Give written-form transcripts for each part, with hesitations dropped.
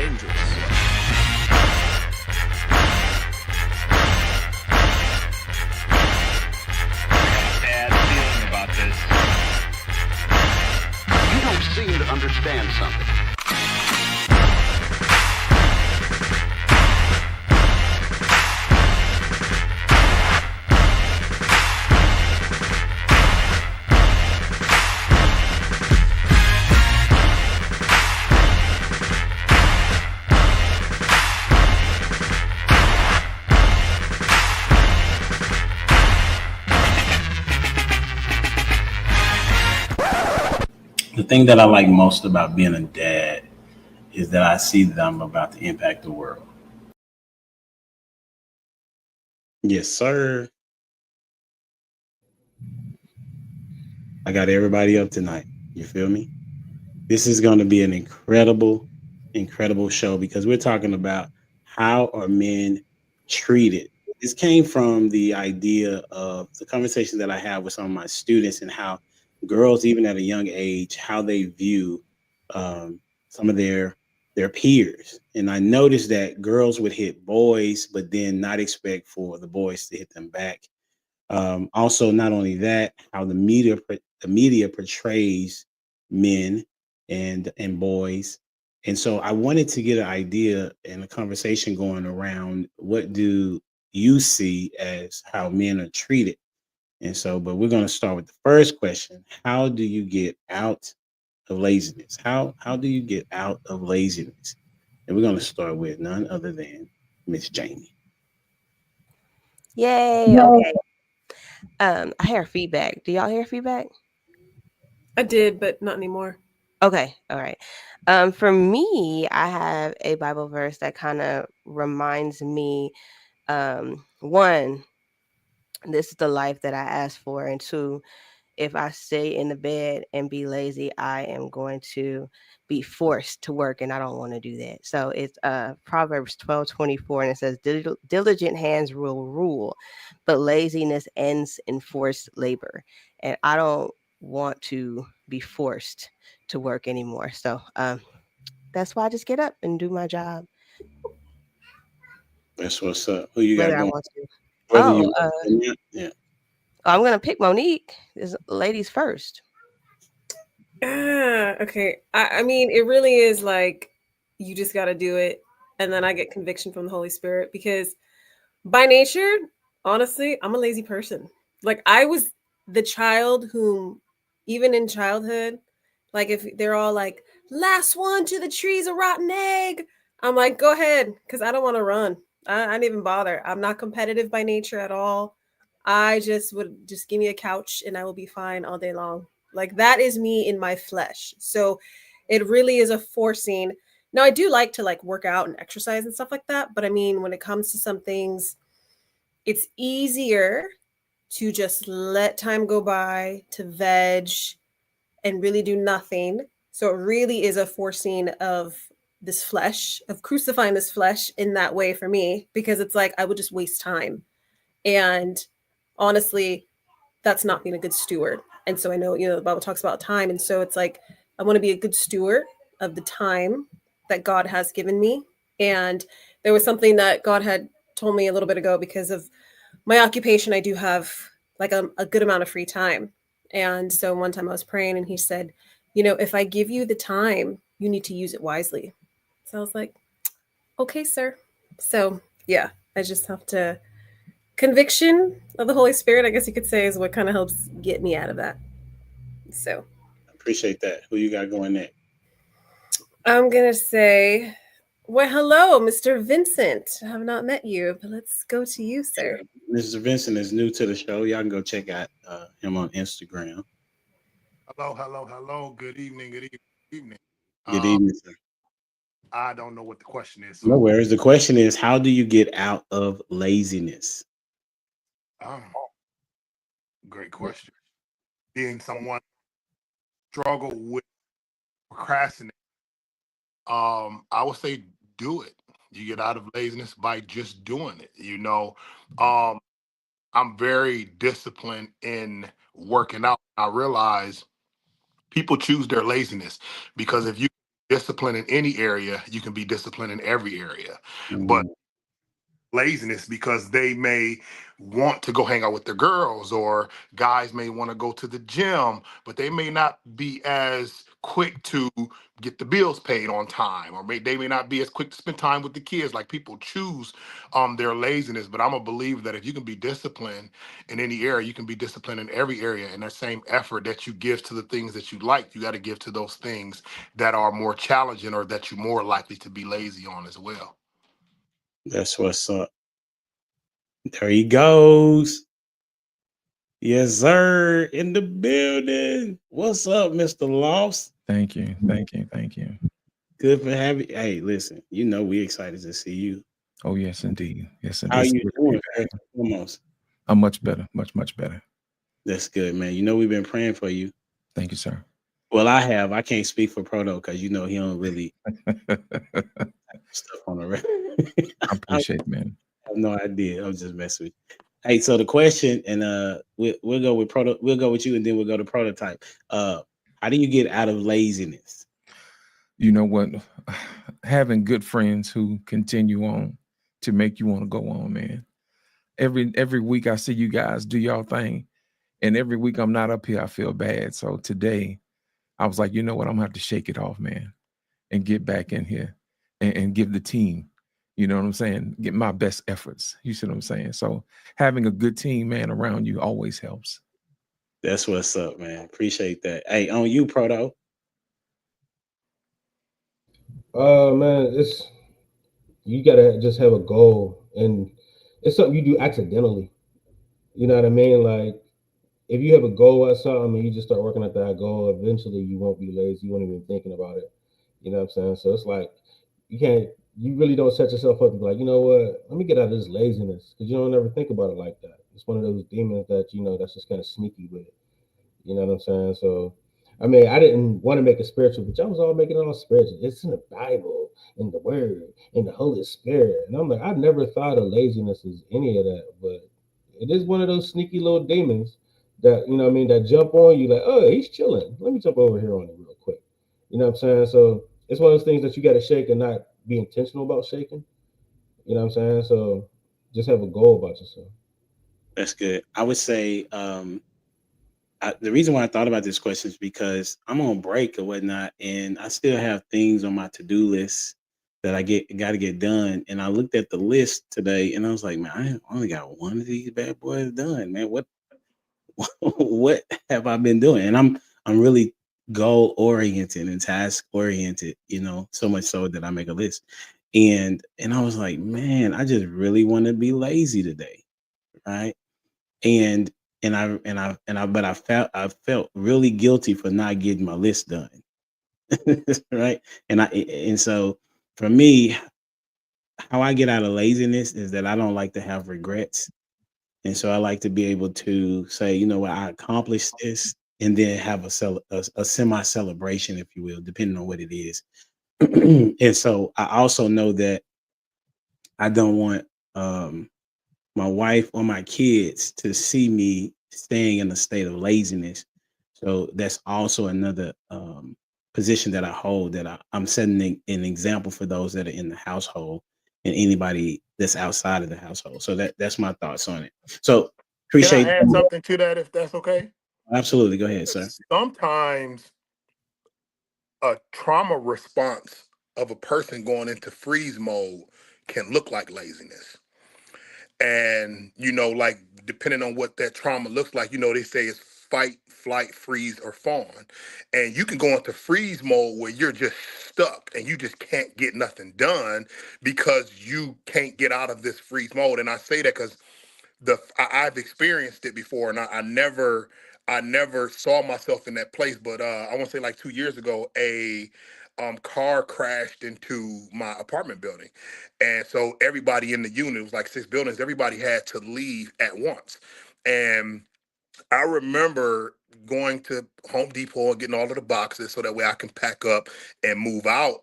dangerous. Bad feeling about this. You don't seem to understand something. The thing that I like most about being a dad is that I see that I'm about to impact the world. Yes, sir. I got everybody up tonight. You feel me? This is going to be an incredible, incredible show because we're talking about how are men treated. This came from the idea of the conversation that I have with some of my students and how girls, even at a young age, how they view some of their peers. And I noticed that girls would hit boys, but then not expect for the boys to hit them back. Also, not only that, how the media portrays men and boys, and so I wanted to get an idea and a conversation going around what do you see as how men are treated, and so, but we're going to start with the first question: how do you get out of laziness? How do you get out of laziness? And we're going to start with none other than Miss Jamie. Yay. Okay. I hear feedback. Do y'all hear feedback? I did, but not anymore. Okay. All right. For me, I have a Bible verse that kind of reminds me, one, this is the life that I asked for, and two, if I stay in the bed and be lazy, I am going to be forced to work, and I don't want to do that. So it's Proverbs 12:24, and it says, Diligent hands will rule, but laziness ends in forced labor. And I don't want to be forced to work anymore. So that's why I just get up and do my job, That's what's up. Who you got whether I going? want to. Whether Oh, you, yeah. I'm going to pick Monique. This ladies first. Okay. I mean, it really is like you just got to do it. And then I get conviction from the Holy Spirit because by nature, honestly, I'm a lazy person. Like I was the child whom, even in childhood, like if they're all like, last one to the tree's a rotten egg, I'm like, go ahead, because I don't want to run. I didn't even bother. I'm not competitive by nature at all. I just give me a couch and I will be fine all day long. Like that is me in my flesh. So it really is a forcing. Now I do like to like work out and exercise and stuff like that, but I mean when it comes to some things, it's easier to just let time go by, to veg and really do nothing. So it really is a forcing of this flesh, of crucifying this flesh in that way for me, because it's like I would just waste time. And honestly, that's not being a good steward. And so I know, the Bible talks about time. And so it's like, I want to be a good steward of the time that God has given me. And there was something that God had told me a little bit ago because of my occupation. I do have like a good amount of free time. And so one time I was praying and he said, if I give you the time, you need to use it wisely. So I was like, okay, sir. So yeah, I just have to conviction of the Holy Spirit, I guess you could say, is what kind of helps get me out of that. So Appreciate that. Who you got going next? I'm gonna say, well, hello, Mr. Vincent. I have not met you, but let's go to you, sir. Mr. Vincent is new to the show. Y'all can go check out him on Instagram. Hello. Good evening. Good evening. Good evening, sir. I don't know what the question is. No worries. The question is, how do you get out of laziness? Great question. Being someone struggle with procrastinating, I would say do it. You get out of laziness by just doing it. I'm very disciplined in working out. I realize people choose their laziness because if you disciplined in any area, you can be disciplined in every area. But Mm, laziness because they may want to go hang out with their girls, or guys may want to go to the gym, but they may not be as quick to get the bills paid on time, or they may not be as quick to spend time with the kids. Like, people choose their laziness. But I'm a believer that if you can be disciplined in any area, you can be disciplined in every area. And that same effort that you give to the things that you like, you got to give to those things that are more challenging, or that you're more likely to be lazy on as well. that's what's up. There he goes. Yes, sir. In the building. What's up, Mr. Lost? Thank you. Thank you. Thank you. Good for having you. Hey, listen, we excited to see you. Oh, yes, indeed. Yes, How indeed. you doing? First and foremost? I'm much better. Much, much better. That's good, man. We've been praying for you. Thank you, sir. Well, I have. I can't speak for Proto because he don't really stuff on the record. I appreciate it, man. I have no idea. I was just messing with you. Hey, so the question, and we'll go with Proto. We'll go with you, and then we'll go to Prototype. How do you get out of laziness? You know what? Having good friends who continue on to make you want to go on, man. Every week I see you guys do y'all thing, and every week I'm not up here, I feel bad. So today I was like, you know what? I'm gonna have to shake it off, man, and get back in here and give the team, you know what I'm saying? Get my best efforts. You see what I'm saying? So having a good team, man, around you always helps. That's what's up, man. Appreciate that. Hey, on you, Proto. Man, you gotta just have a goal, and it's something you do accidentally. You know what I mean? Like, if you have a goal at something and you just start working at that goal, eventually you won't be lazy. You won't even be thinking about it. You know what I'm saying? So it's like you really don't set yourself up to be like, you know what? Let me get out of this laziness, because you don't ever think about it like that. It's one of those demons that that's just kind of sneaky with it. You know what I'm saying? So, I mean, I didn't want to make it spiritual, but y'all was all making it all spiritual. It's in the Bible, in the Word, in the Holy Spirit. And I'm like, I never thought of laziness as any of that, but it is one of those sneaky little demons that, you know what I mean, that jump on you like, oh, he's chilling. Let me jump over here on it real quick. You know what I'm saying? So it's one of those things that you got to shake and not be intentional about shaking. You know what I'm saying? So just have a goal about yourself. That's good. I would say the reason why I thought about this question is because I'm on break or whatnot, and I still have things on my to-do list that I got to get done. And I looked at the list today, and I was like, man, I only got one of these bad boys done, man. What what have I been doing? And I'm really goal oriented and task oriented, so much so that I make a list. And I was like, man, I just really want to be lazy today, right? And but I felt really guilty for not getting my list done. Right. And so for me, how I get out of laziness is that I don't like to have regrets. And so I like to be able to say, you know what, I accomplished this, and then have a semi celebration, if you will, depending on what it is. And so I also know that I don't want my wife or my kids to see me staying in a state of laziness. So that's also another position that I hold, that I'm setting an example for those that are in the household and anybody that's outside of the household. So that's my thoughts on it. So appreciate. Can I add something to that, if that's okay? Absolutely. Go ahead, sir. Sometimes a trauma response of a person going into freeze mode can look like laziness. And, like, depending on what that trauma looks like, they say it's fight, flight, freeze, or fawn. And you can go into freeze mode where you're just stuck and you just can't get nothing done because you can't get out of this freeze mode. And I say that because I've experienced it before, and I never saw myself in that place. But I want to say, like, 2 years ago, a car crashed into my apartment building, and so everybody in the unit, it was like 6 buildings, everybody had to leave at once. And I remember going to Home Depot and getting all of the boxes so that way I can pack up and move out.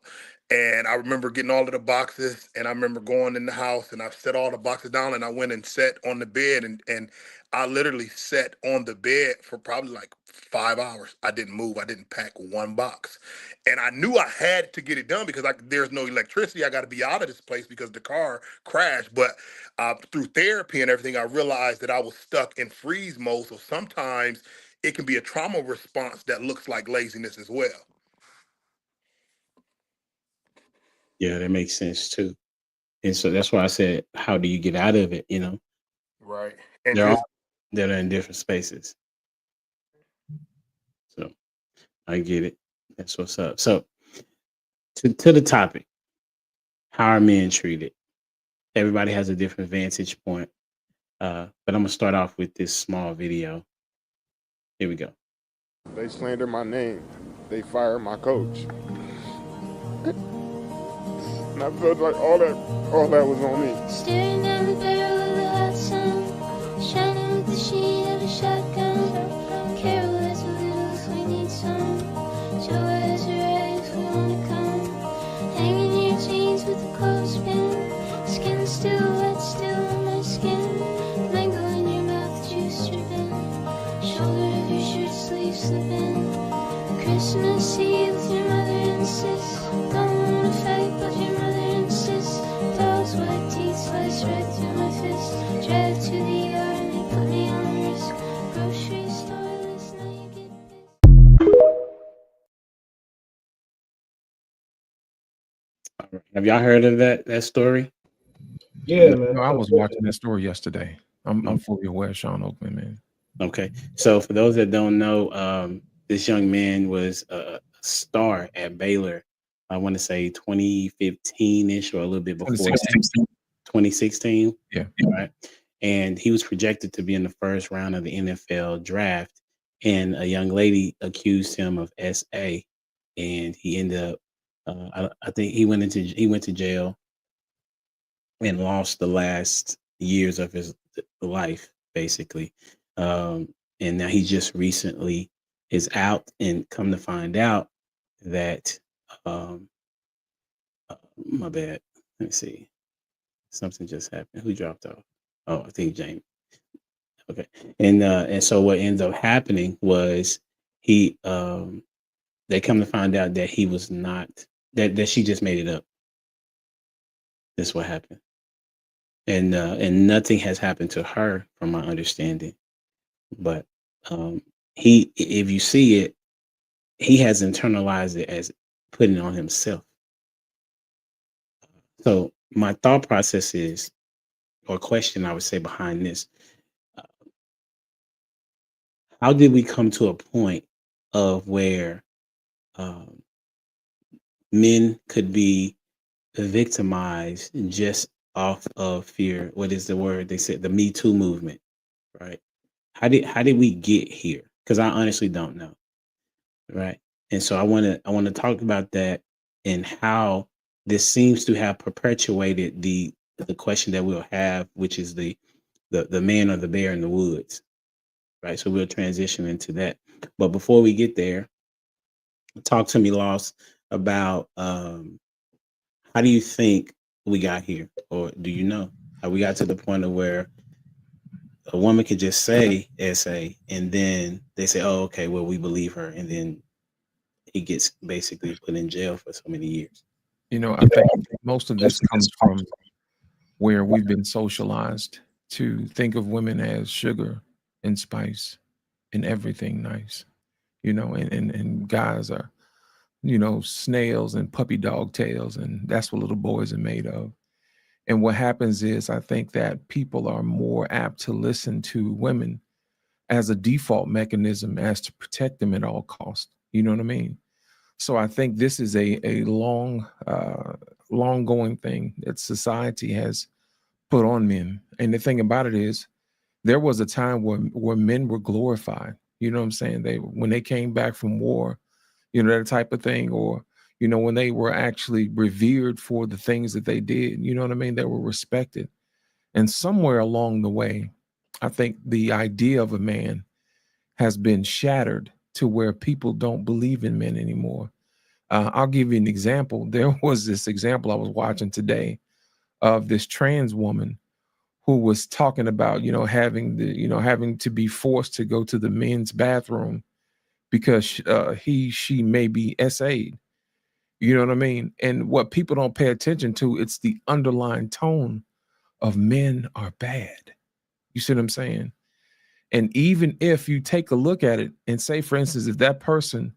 And I remember getting all of the boxes, and I remember going in the house, and I set all the boxes down, and I went and sat on the bed, and I literally sat on the bed for probably like 5 hours. I didn't move. I didn't pack one box. And I knew I had to get it done because there's no electricity. I got to be out of this place because the car crashed. But through therapy and everything, I realized that I was stuck in freeze mode. So sometimes it can be a trauma response that looks like laziness as well. Yeah, that makes sense too. And so that's why I said, how do you get out of it? You know, Right. And they're just all that are in different spaces. So I get it. That's what's up. So to the topic, how are men treated? Everybody has a different vantage point. But I'm gonna start off with this small video. Here we go. They slander my name. They fire my coach. And I felt like all that was on me. Staring down the barrel of the hot sun, shining with the sheen of a shotgun. Carol has a little if we need some. Joe has a right if we wanna come. Hanging your jeans with the clothespin. Skin still wet, still on my skin. Mango in your mouth, juice dripping. Shoulder of your shirt sleeve slipping. Christmas Eve with your mother and sis. Don't wanna fight, but your mother insists. Dog's white teeth slice right through my fist. Drive to the yard and they put me on risk. Grocery store last night you get pissed. All right. Have y'all heard of that story? Yeah, man. No, I was watching that story yesterday. I'm fully aware, Sean Oakman, man. Okay. So for those that don't know, this young man was a star at Baylor. I want to say 2015-ish or a little bit before 2016. 2016. Yeah. Right. And he was projected to be in the first round of the NFL draft. And a young lady accused him of SA, and he ended up. I think he went to jail and lost the last years of his life, basically. And now he just recently is out, and come to find out that my bad. Let me see. Something just happened. Who dropped off? Oh, I think James. Okay. And so what ends up happening was he they come to find out that he was not that she just made it up. That's what happened. And nothing has happened to her from my understanding. But if you see it, he has internalized it as putting it on himself. So my thought process is, or question I would say behind this, how did we come to a point of where men could be victimized just off of fear? What is the word? They said the Me Too movement, right? How did we get here? Because I honestly don't know. Right. And so I want to talk about that and how this seems to have perpetuated the question that we'll have, which is the man or the bear in the woods. Right. So we'll transition into that. But before we get there, talk to me, Loss, about how do you think we got here? Or do you know how we got to the point of where a woman could just say SA and then they say, oh, okay, well, we believe her. And then he gets basically put in jail for so many years. You know, I think most of this comes from where we've been socialized to think of women as sugar and spice and everything nice, you know, and guys are, you know, snails and puppy dog tails, and that's what little boys are made of. And what happens is I think that people are more apt to listen to women as a default mechanism as to protect them at all costs. You know what I mean? So I think this is a long going thing that society has put on men. And the thing about it is there was a time where men were glorified. You know what I'm saying? When they came back from war, you know, that type of thing, or, you know, when they were actually revered for the things that they did, you know what I mean? They were respected. And somewhere along the way, I think the idea of a man has been shattered to where people don't believe in men anymore. I'll give you an example. There was this example I was watching today of this trans woman who was talking about, having to be forced to go to the men's bathroom because she may be SA'd. You know what I mean? And what people don't pay attention to, it's the underlying tone of men are bad. You see what I'm saying? And even if you take a look at it and say, for instance, if that person,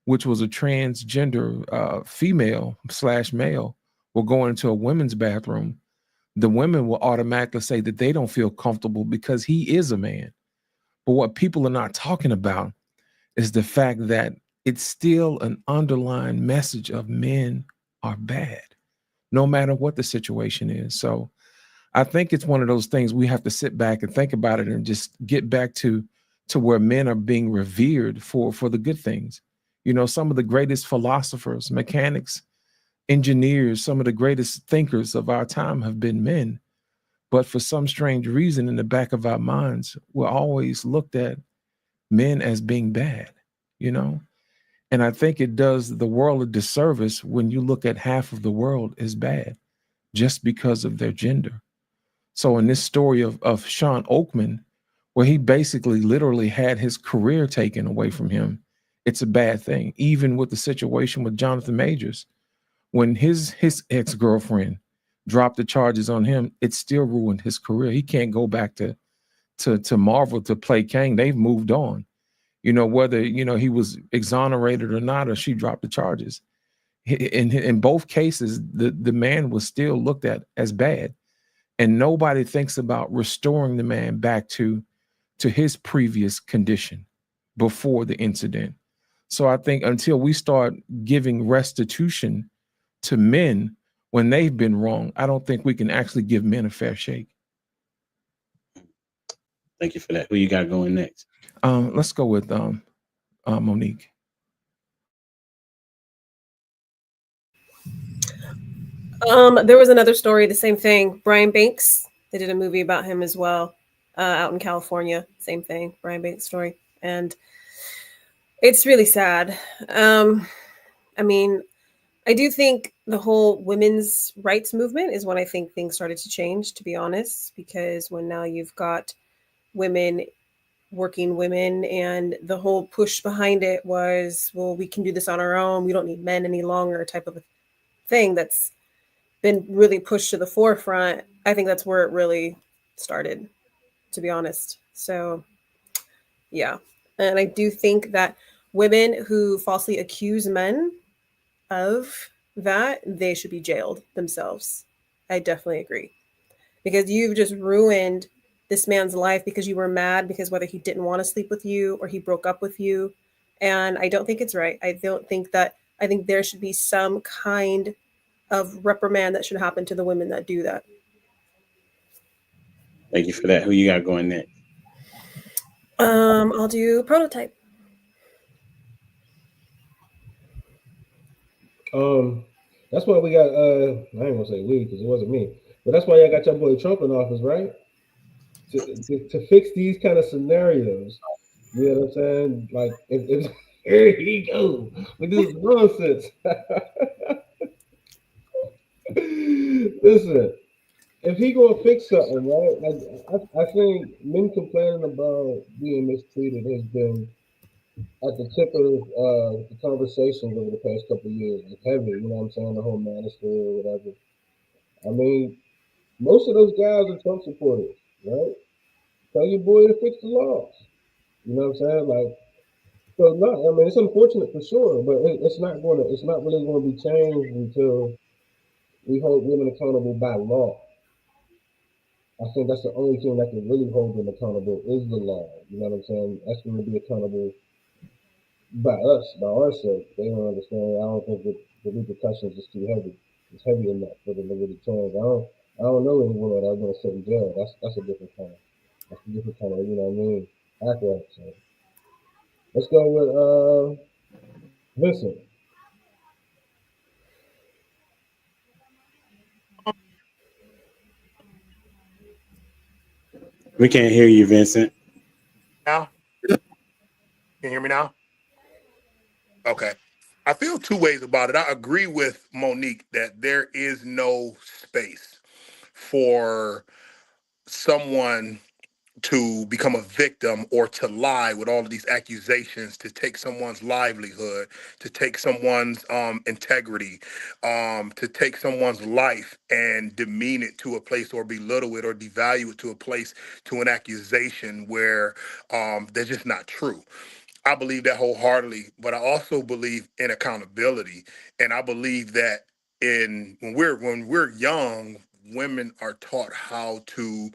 which was a transgender female / male, will go into a women's bathroom, the women will automatically say that they don't feel comfortable because he is a man. But what people are not talking about is the fact that it's still an underlying message of men are bad, no matter what the situation is. So I think it's one of those things we have to sit back and think about it and just get back to where men are being revered for the good things. Some of the greatest philosophers, mechanics, engineers, some of the greatest thinkers of our time have been men. But for some strange reason, in the back of our minds, we're always looked at men as being bad, And I think it does the world a disservice when you look at half of the world as bad just because of their gender. So in this story of Sean Oakman, where he basically literally had his career taken away from him, it's a bad thing. Even with the situation with Jonathan Majors, when his ex-girlfriend dropped the charges on him, it still ruined his career. He can't go back to Marvel to play Kang. They've moved on. Whether he was exonerated or not, or she dropped the charges. In both cases, the man was still looked at as bad, and nobody thinks about restoring the man back to his previous condition before the incident. So I think until we start giving restitution to men when they've been wrong, I don't think we can actually give men a fair shake. Thank you for that. Who you got going next? Let's go with Monique. There was another story, the same thing. Brian Banks, they did a movie about him as well, out in California. Same thing, Brian Banks story. And it's really sad. I mean, I do think the whole women's rights movement is when I think things started to change, to be honest, because when now you've got women, working women, and the whole push behind it was, well, we can do this on our own. We don't need men any longer, type of a thing that's been really pushed to the forefront. I think that's where it really started, to be honest. So, yeah. And I do think that women who falsely accuse men of that, they should be jailed themselves. I definitely agree. Because you've just ruined this man's life because you were mad because whether he didn't want to sleep with you or he broke up with you. And I don't think it's right. I think there should be some kind of reprimand that should happen to the women that do that. Thank you for that. Who you got going next? I'll do Prototype. That's why we got I ain't gonna say we because it wasn't me, but that's why y'all got your boy Trump in office, right? To fix these kind of scenarios. You know what I'm saying? Like if here he goes with this nonsense. Listen, if he gonna fix something, right? Like I think men complaining about being mistreated has been at the tip of the conversations over the past couple of years. It's heavy, you know what I'm saying? The whole manosphere or whatever. I mean, most of those guys are Trump supporters, right? Tell your boy to fix the laws. You know what I'm saying? Like, so no, I mean it's unfortunate for sure, but it's not really going to be changed until we hold women accountable by law. I think that's the only thing that can really hold them accountable is the law. You know what I'm saying? That's going to be accountable by us, by ourselves. They don't understand. I don't think that the repercussions is too heavy. It's heavy enough for them to really change. I don't know anyone that I'm going to sit in jail. That's a different kind. That's a different kind of, you know what I mean? Accurate. So let's go with Vincent. We can't hear you, Vincent. Now? Can you hear me now? Okay. I feel two ways about it. I agree with Monique that there is no space for someone to become a victim or to lie with all of these accusations, to take someone's livelihood, to take someone's integrity, to take someone's life and demean it to a place or belittle it or devalue it to a place, to an accusation where they're just not true. I believe that wholeheartedly, but I also believe in accountability, and I believe that in when we're young, women are taught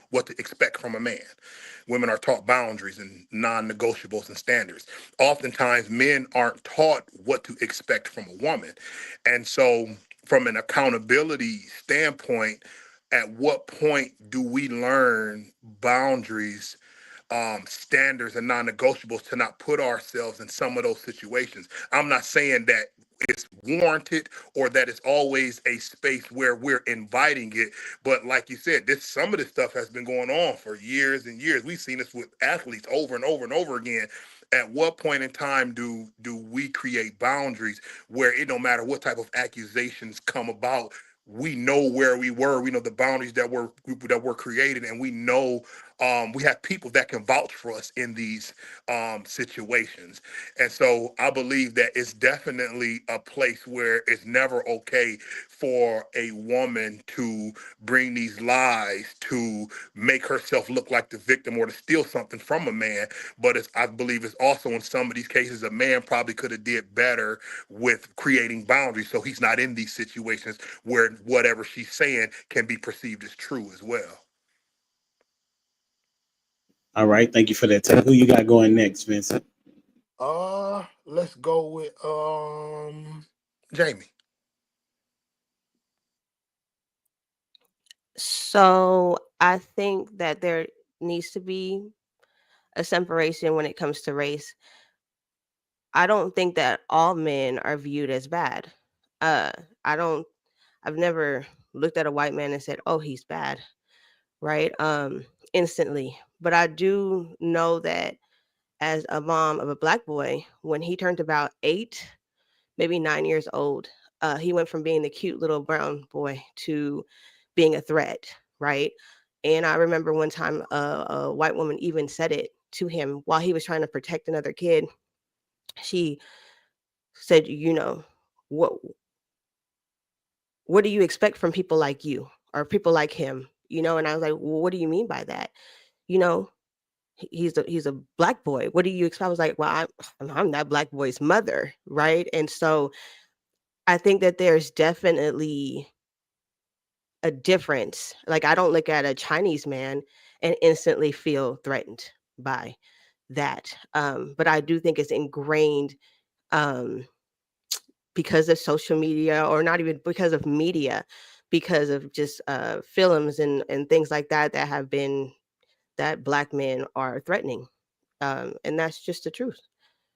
what to expect from a man. Women are taught boundaries and non-negotiables and standards. Oftentimes, men aren't taught what to expect from a woman, and so from an accountability standpoint, at what point do we learn boundaries, standards and non-negotiables to not put ourselves in some of those situations? I'm not saying that it's warranted or that it's always a space where we're inviting it, but like you said, some of this stuff has been going on for years and years. We've seen this with athletes over and over and over again. At what point in time do we create boundaries where it don't matter what type of accusations come about? We know where we were. We know the boundaries that were created, and we know we have people that can vouch for us in these situations. And so I believe that it's definitely a place where it's never okay for a woman to bring these lies to make herself look like the victim or to steal something from a man. But I believe it's also in some of these cases, a man probably could have did better with creating boundaries so he's not in these situations where whatever she's saying can be perceived as true as well. All right, thank you for that. Who you got going next, Vincent? Let's go with Jamie. So I think that there needs to be a separation when it comes to race. I don't think that all men are viewed as bad. I've never looked at a white man and said, "Oh, he's bad," right? Instantly. But I do know that as a mom of a black boy, when he turned about 8, maybe 9 years old, he went from being the cute little brown boy to being a threat, right? And I remember one time a white woman even said it to him while he was trying to protect another kid. She said, what do you expect from people like you or people like him? And I was like, well, what do you mean by that? You know, he's a black boy. What do you expect? I was like, well, I'm that black boy's mother, right? And so I think that there's definitely a difference. Like, I don't look at a Chinese man and instantly feel threatened by that. But I do think it's ingrained because of social media, or not even because of media, because of just films and things like that have been that black men are threatening. And that's just the truth.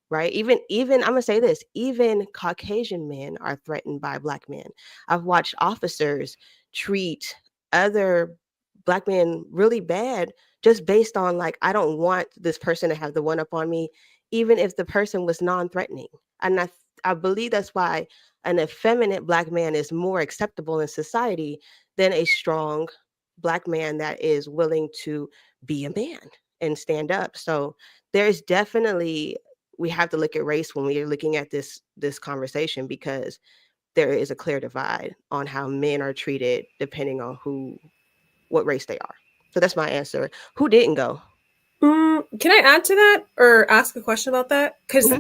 Right. Even I'm gonna say this, even Caucasian men are threatened by black men. I've watched officers treat other black men really bad just based on, like, I don't want this person to have the one up on me, even if the person was non-threatening. And I believe that's why an effeminate black man is more acceptable in society than a strong black man that is willing to be a man and stand up. So there's definitely, we have to look at race when we are looking at this conversation, because there is a clear divide on how men are treated depending on what race they are. So that's my answer. Who didn't go? Can I add to that or ask a question about that? Because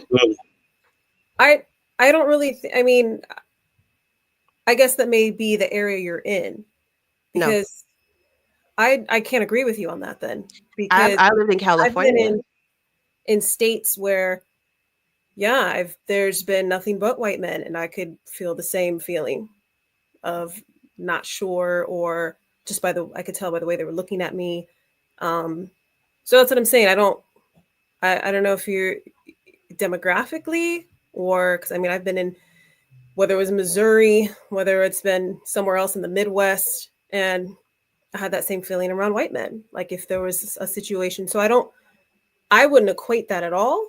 I don't really. I mean, I guess that may be the area you're in, because I can't agree with you on that then. Because I live in California. I've been in states where, there's been nothing but white men, and I could feel the same feeling of not sure, or just I could tell by the way they were looking at me. So that's what I'm saying. I don't know if you're demographically, or, because I mean, I've been in, whether it was Missouri, whether it's been somewhere else in the Midwest, and I had that same feeling around white men. Like, if there was a situation, so I wouldn't equate that at all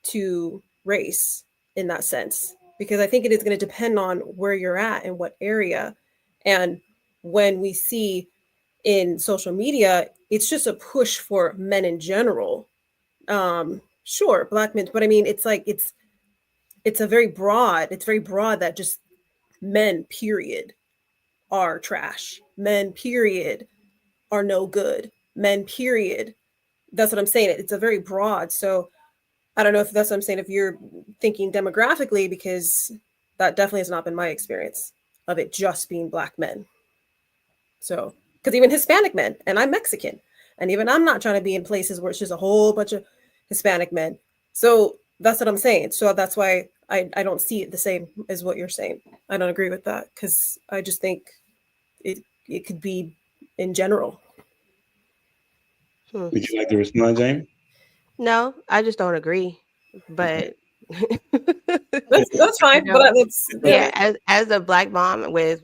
to race in that sense. because I think it is going to depend on where you're at and what area. And when we see in social media, it's just a push for men in general. Sure, black men, but I mean, it's like it's very broad that just men, period, are trash. Men, period, are no good. Men, period. That's what I'm saying. It's a very broad. So I don't know if that's what I'm saying, if you're thinking demographically, because that definitely has not been my experience of it just being black men. So, because even Hispanic men, and I'm Mexican, and even I'm not trying to be in places where it's just a whole bunch of Hispanic men. So that's what I'm saying. So that's why I don't see it the same as what you're saying. I don't agree with that, because I just think it could be in general. Would you like to respond, Jamie? No, I just don't agree. But that's fine. you know, But it's yeah, as a black mom with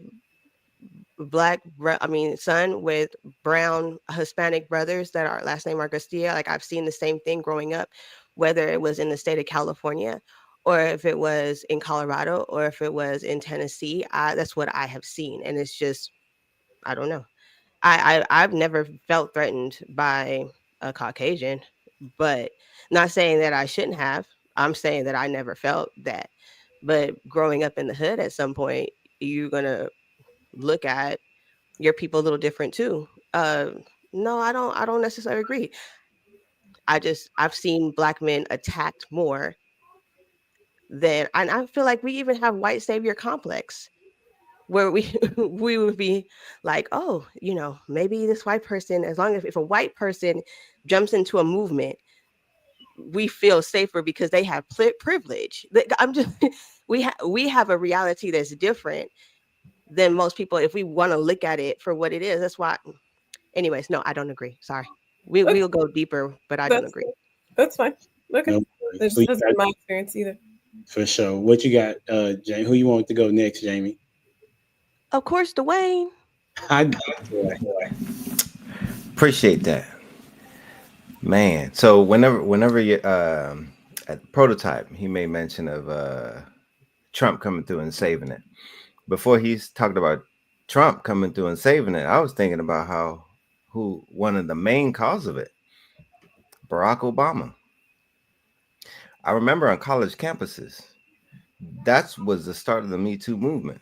son with brown Hispanic brothers that are last name are Castilla, like I've seen the same thing growing up, whether it was in the state of California or if it was in Colorado or if it was in Tennessee. That's what I have seen, and it's just, I don't know. I've never felt threatened by a Caucasian, but not saying that I shouldn't have. I'm saying that I never felt that. But growing up in the hood, at some point, you're gonna look at your people a little different too. No, I don't necessarily agree. I've seen black men attacked more than, and I feel like we even have white savior complex, where we we would be like, oh, maybe this white person, as long as if a white person jumps into a movement, we feel safer because they have privilege. I'm just we have a reality that's different than most people if we want to look at it for what it is. That's why. Anyways, no, I don't agree. Sorry. We'll go deeper, but I don't agree. That's fine. Okay. No, This hasn't been my experience either. For sure. What you got, Jamie? Who you want to go next, Jamie? Of course, Dwayne. Appreciate that, man. So whenever you at Prototype, he made mention of Trump coming through and saving it. Before he's talked about Trump coming through and saving it, I was thinking about who one of the main cause of it, Barack Obama. I remember on college campuses, that was the start of the Me Too movement,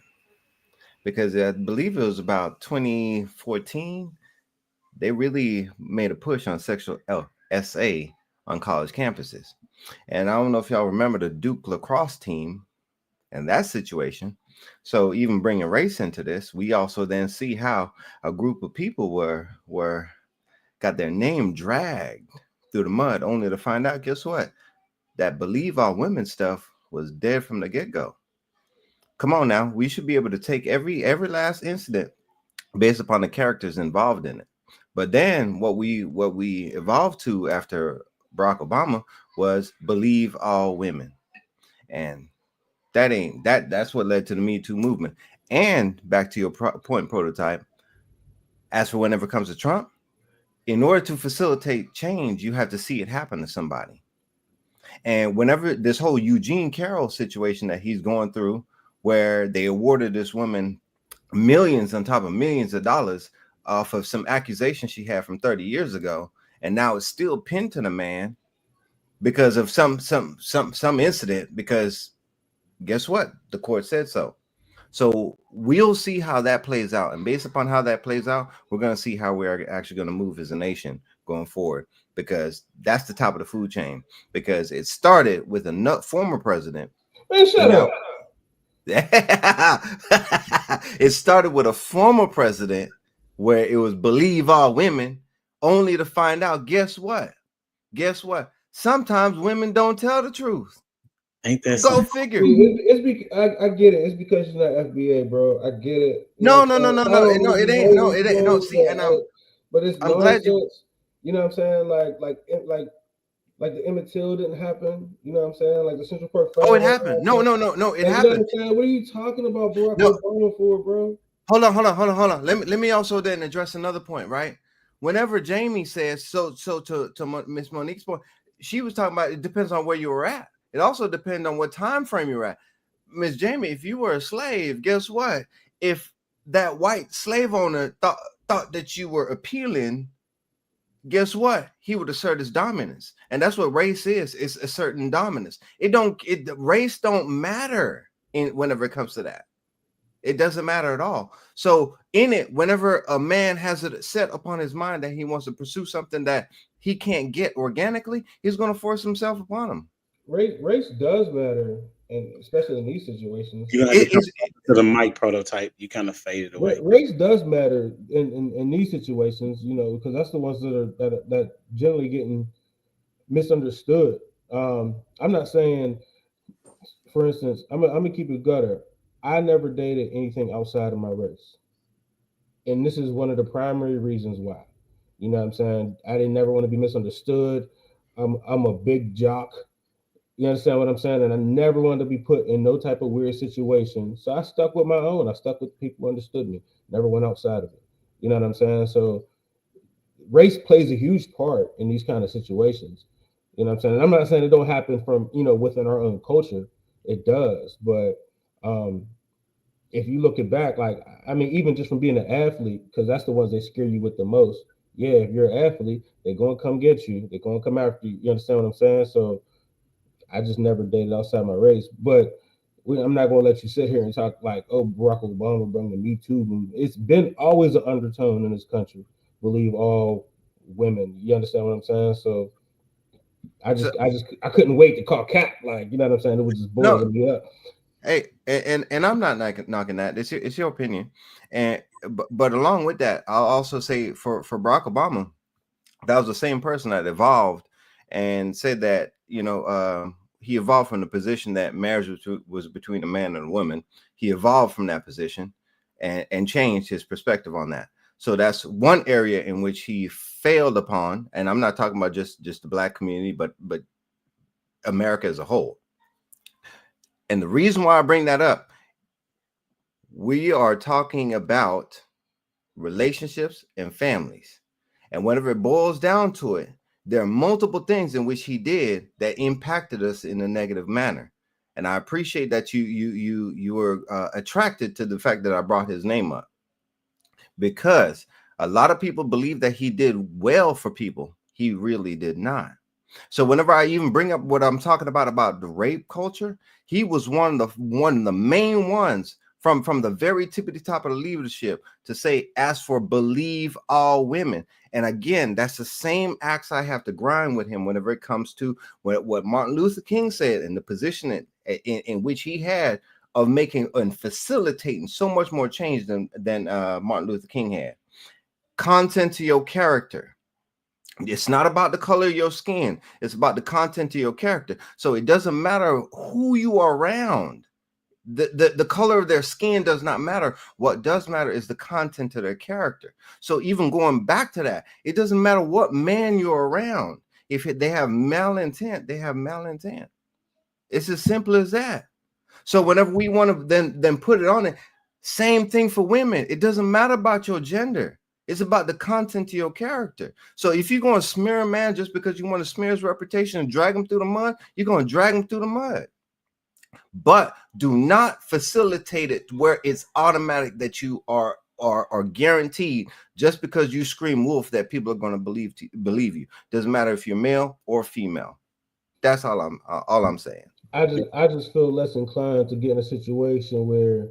because I believe it was about 2014. They really made a push on sexual SA on college campuses. And I don't know if y'all remember the Duke lacrosse team and that situation. So even bringing race into this, we also then see how a group of people were got their name dragged through the mud, only to find out, guess what? That Believe All Women stuff was dead from the get-go. Come on now, we should be able to take every last incident based upon the characters involved in it. But then what we evolved to after Barack Obama was Believe All Women. And that's what led to the Me Too movement. And back to your point, Prototype, as for whenever it comes to Trump, in order to facilitate change, you have to see it happen to somebody. And whenever this whole Eugene Carroll situation that he's going through, where they awarded this woman millions on top of millions of dollars off of some accusation she had from 30 years ago, and now it's still pinned to the man because of some incident, because guess what? The court said so. So we'll see how that plays out. And based upon how that plays out, we're going to see how we're actually going to move as a nation going forward, because that's the top of the food chain, because it started with a former president. Man, shut up. It started with a former president where it was Believe All Women, only to find out, guess what? Sometimes women don't tell the truth. Ain't that Go something? figure. I get it. It's because you're not FBA, bro. I get it. No, it ain't. No, it ain't. No, see, and but it's I'm glad you know what I'm saying? Like the Emmett Till didn't happen. You know what I'm saying? Like the Central Park. Oh, it happened. No, it happened. You know what are you talking about, Barack Obama for, bro? Hold on. Let me also then address another point, right? Whenever Jamie says so to Miss Monique's point, she was talking about it depends on where you were at. It also depends on what time frame you're at. Miss Jamie, if you were a slave, guess what? If that white slave owner thought that you were appealing, guess what? He would assert his dominance, and that's what race is. It's asserting dominance. Race don't matter whenever it comes to that. It doesn't matter at all. So in it, whenever a man has it set upon his mind that he wants to pursue something that he can't get organically, he's going to force himself upon him. Race does matter, and especially in these situations. You have to come to the mic prototype. You kind of faded away. Race does matter in these situations, you know, because that's the ones that generally getting misunderstood. I'm not saying, for instance, I'm gonna keep it gutter. I never dated anything outside of my race, and this is one of the primary reasons why. You know what I'm saying? I didn't never want to be misunderstood. I'm a big jock. You understand what I'm saying? And I never wanted to be put in no type of weird situation. So I stuck with my own. I stuck with people who understood me. Never went outside of it. You know what I'm saying? So race plays a huge part in these kind of situations. You know what I'm saying? And I'm not saying it don't happen from, you know, within our own culture. It does. But if you look it back, like, I mean, even just from being an athlete, because that's the ones they scare you with the most. Yeah, if you're an athlete, they're going to come get you. They're going to come after you. You understand what I'm saying? So I just never dated outside my race. But I'm not going to let you sit here and talk like, oh, Barack Obama brought the Me Too movement. It's been always an undertone in this country. Believe all women. You understand what I'm saying? So I couldn't wait to call Cap. Like, you know what I'm saying? It was just boiling me up. Hey, and I'm not knocking that. It's your opinion, but along with that, I'll also say for Barack Obama, that was the same person that evolved and said that, you know, he evolved from the position that marriage was between a man and a woman. He evolved from that position and changed his perspective on that. So that's one area in which he failed upon, and I'm not talking about just the Black community, but America as a whole. And the reason why I bring that up, we are talking about relationships and families. And whenever it boils down to it, there are multiple things in which he did that impacted us in a negative manner. And I appreciate that you were attracted to the fact that I brought his name up, because a lot of people believe that he did well for people. He really did not. So whenever I even bring up what I'm talking about the rape culture, he was one of the main ones from the very tippity top of the leadership to say, as for believe all women. And again, that's the same axe I have to grind with him whenever it comes to what Martin Luther King said and the position in which he had of making and facilitating so much more change than Martin Luther King had. Content to your character. It's not about the color of your skin. It's about the content of your character. So it doesn't matter who you are around. The color of their skin does not matter. What does matter is the content of their character. So even going back to that, it doesn't matter what man you're around. If they have malintent, they have malintent. It's as simple as that. So whenever we want to then put it on it, same thing for women. It doesn't matter about your gender. It's about the content of your character. So if you're going to smear a man just because you want to smear his reputation and drag him through the mud, you're going to drag him through the mud. But do not facilitate it where it's automatic that you are guaranteed just because you scream wolf that people are going to believe you. Doesn't matter if you're male or female. That's all I'm saying. I just feel less inclined to get in a situation where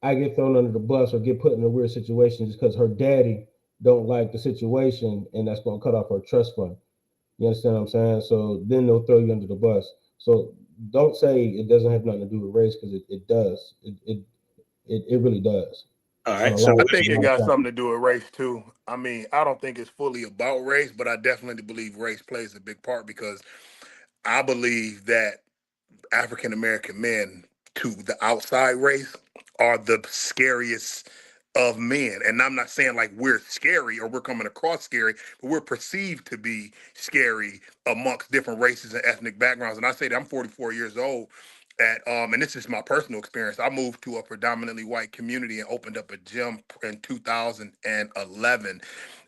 I get thrown under the bus or get put in a weird situation just because her daddy don't like the situation, and that's going to cut off her trust fund. You understand what I'm saying? So then they'll throw you under the bus. So don't say it doesn't have nothing to do with race, because it does. It really does. All right. So I think it got something to do with race too. I mean, I don't think it's fully about race, but I definitely believe race plays a big part, because I believe that African American men to the outside race are the scariest of men. And I'm not saying like we're scary or we're coming across scary, but we're perceived to be scary amongst different races and ethnic backgrounds. And I say that I'm 44 years old. And this is my personal experience. I moved to a predominantly white community and opened up a gym in 2011,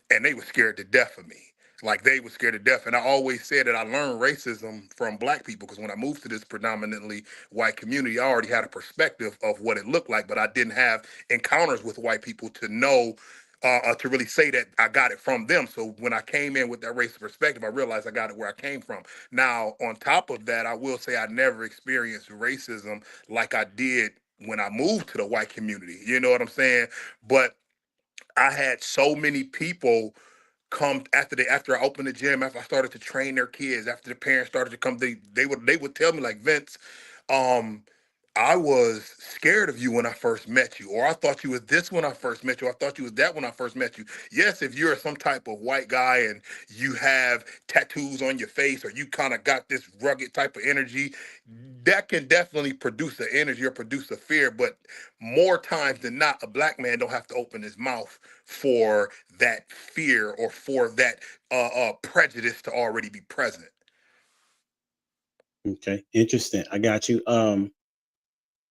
and they were scared to death of me. Like they were scared to death. And I always said that I learned racism from black people because when I moved to this predominantly white community, I already had a perspective of what it looked like, but I didn't have encounters with white people to know, to really say that I got it from them. So when I came in with that racist perspective, I realized I got it where I came from. Now, on top of that, I will say I never experienced racism like I did when I moved to the white community. You know what I'm saying? But I had so many people come after I opened the gym, after I started to train their kids, after the parents started to come, they would tell me like, Vince, um, I was scared of you when I first met you, or I thought you was this when I first met you, I thought you was that when I first met you. Yes, if you're some type of white guy and you have tattoos on your face, or you kind of got this rugged type of energy, that can definitely produce an energy or produce a fear. But more times than not, a black man don't have to open his mouth for that fear or for that prejudice to already be present. Okay, interesting. I got you. I'm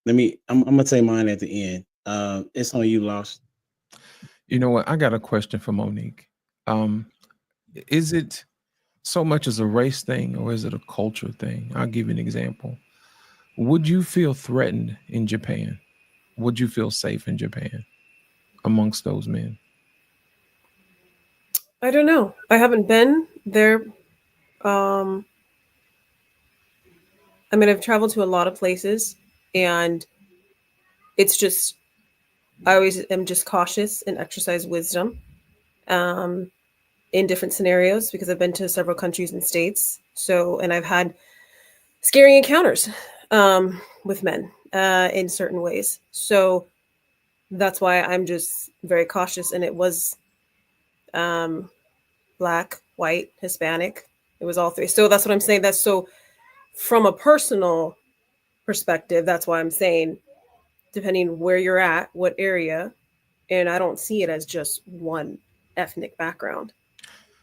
gonna say mine at the end. It's on you, Lost. You know what? I got a question for Monique. Um, is it so much as a race thing or is it a culture thing? I'll give you an example. Would you feel threatened in Japan? Would you feel safe in Japan amongst those men? I don't know. I haven't been there. Um, I mean, I've traveled to a lot of places, and it's just I always am just cautious and exercise wisdom um, in different scenarios because I've been to several countries and states. So, and I've had scary encounters with men in certain ways. So that's why I'm just very cautious. And it was black, white, Hispanic. It was all three. So that's what I'm saying. That's so from a personal perspective, that's why I'm saying, depending where you're at, what area, and I don't see it as just one ethnic background.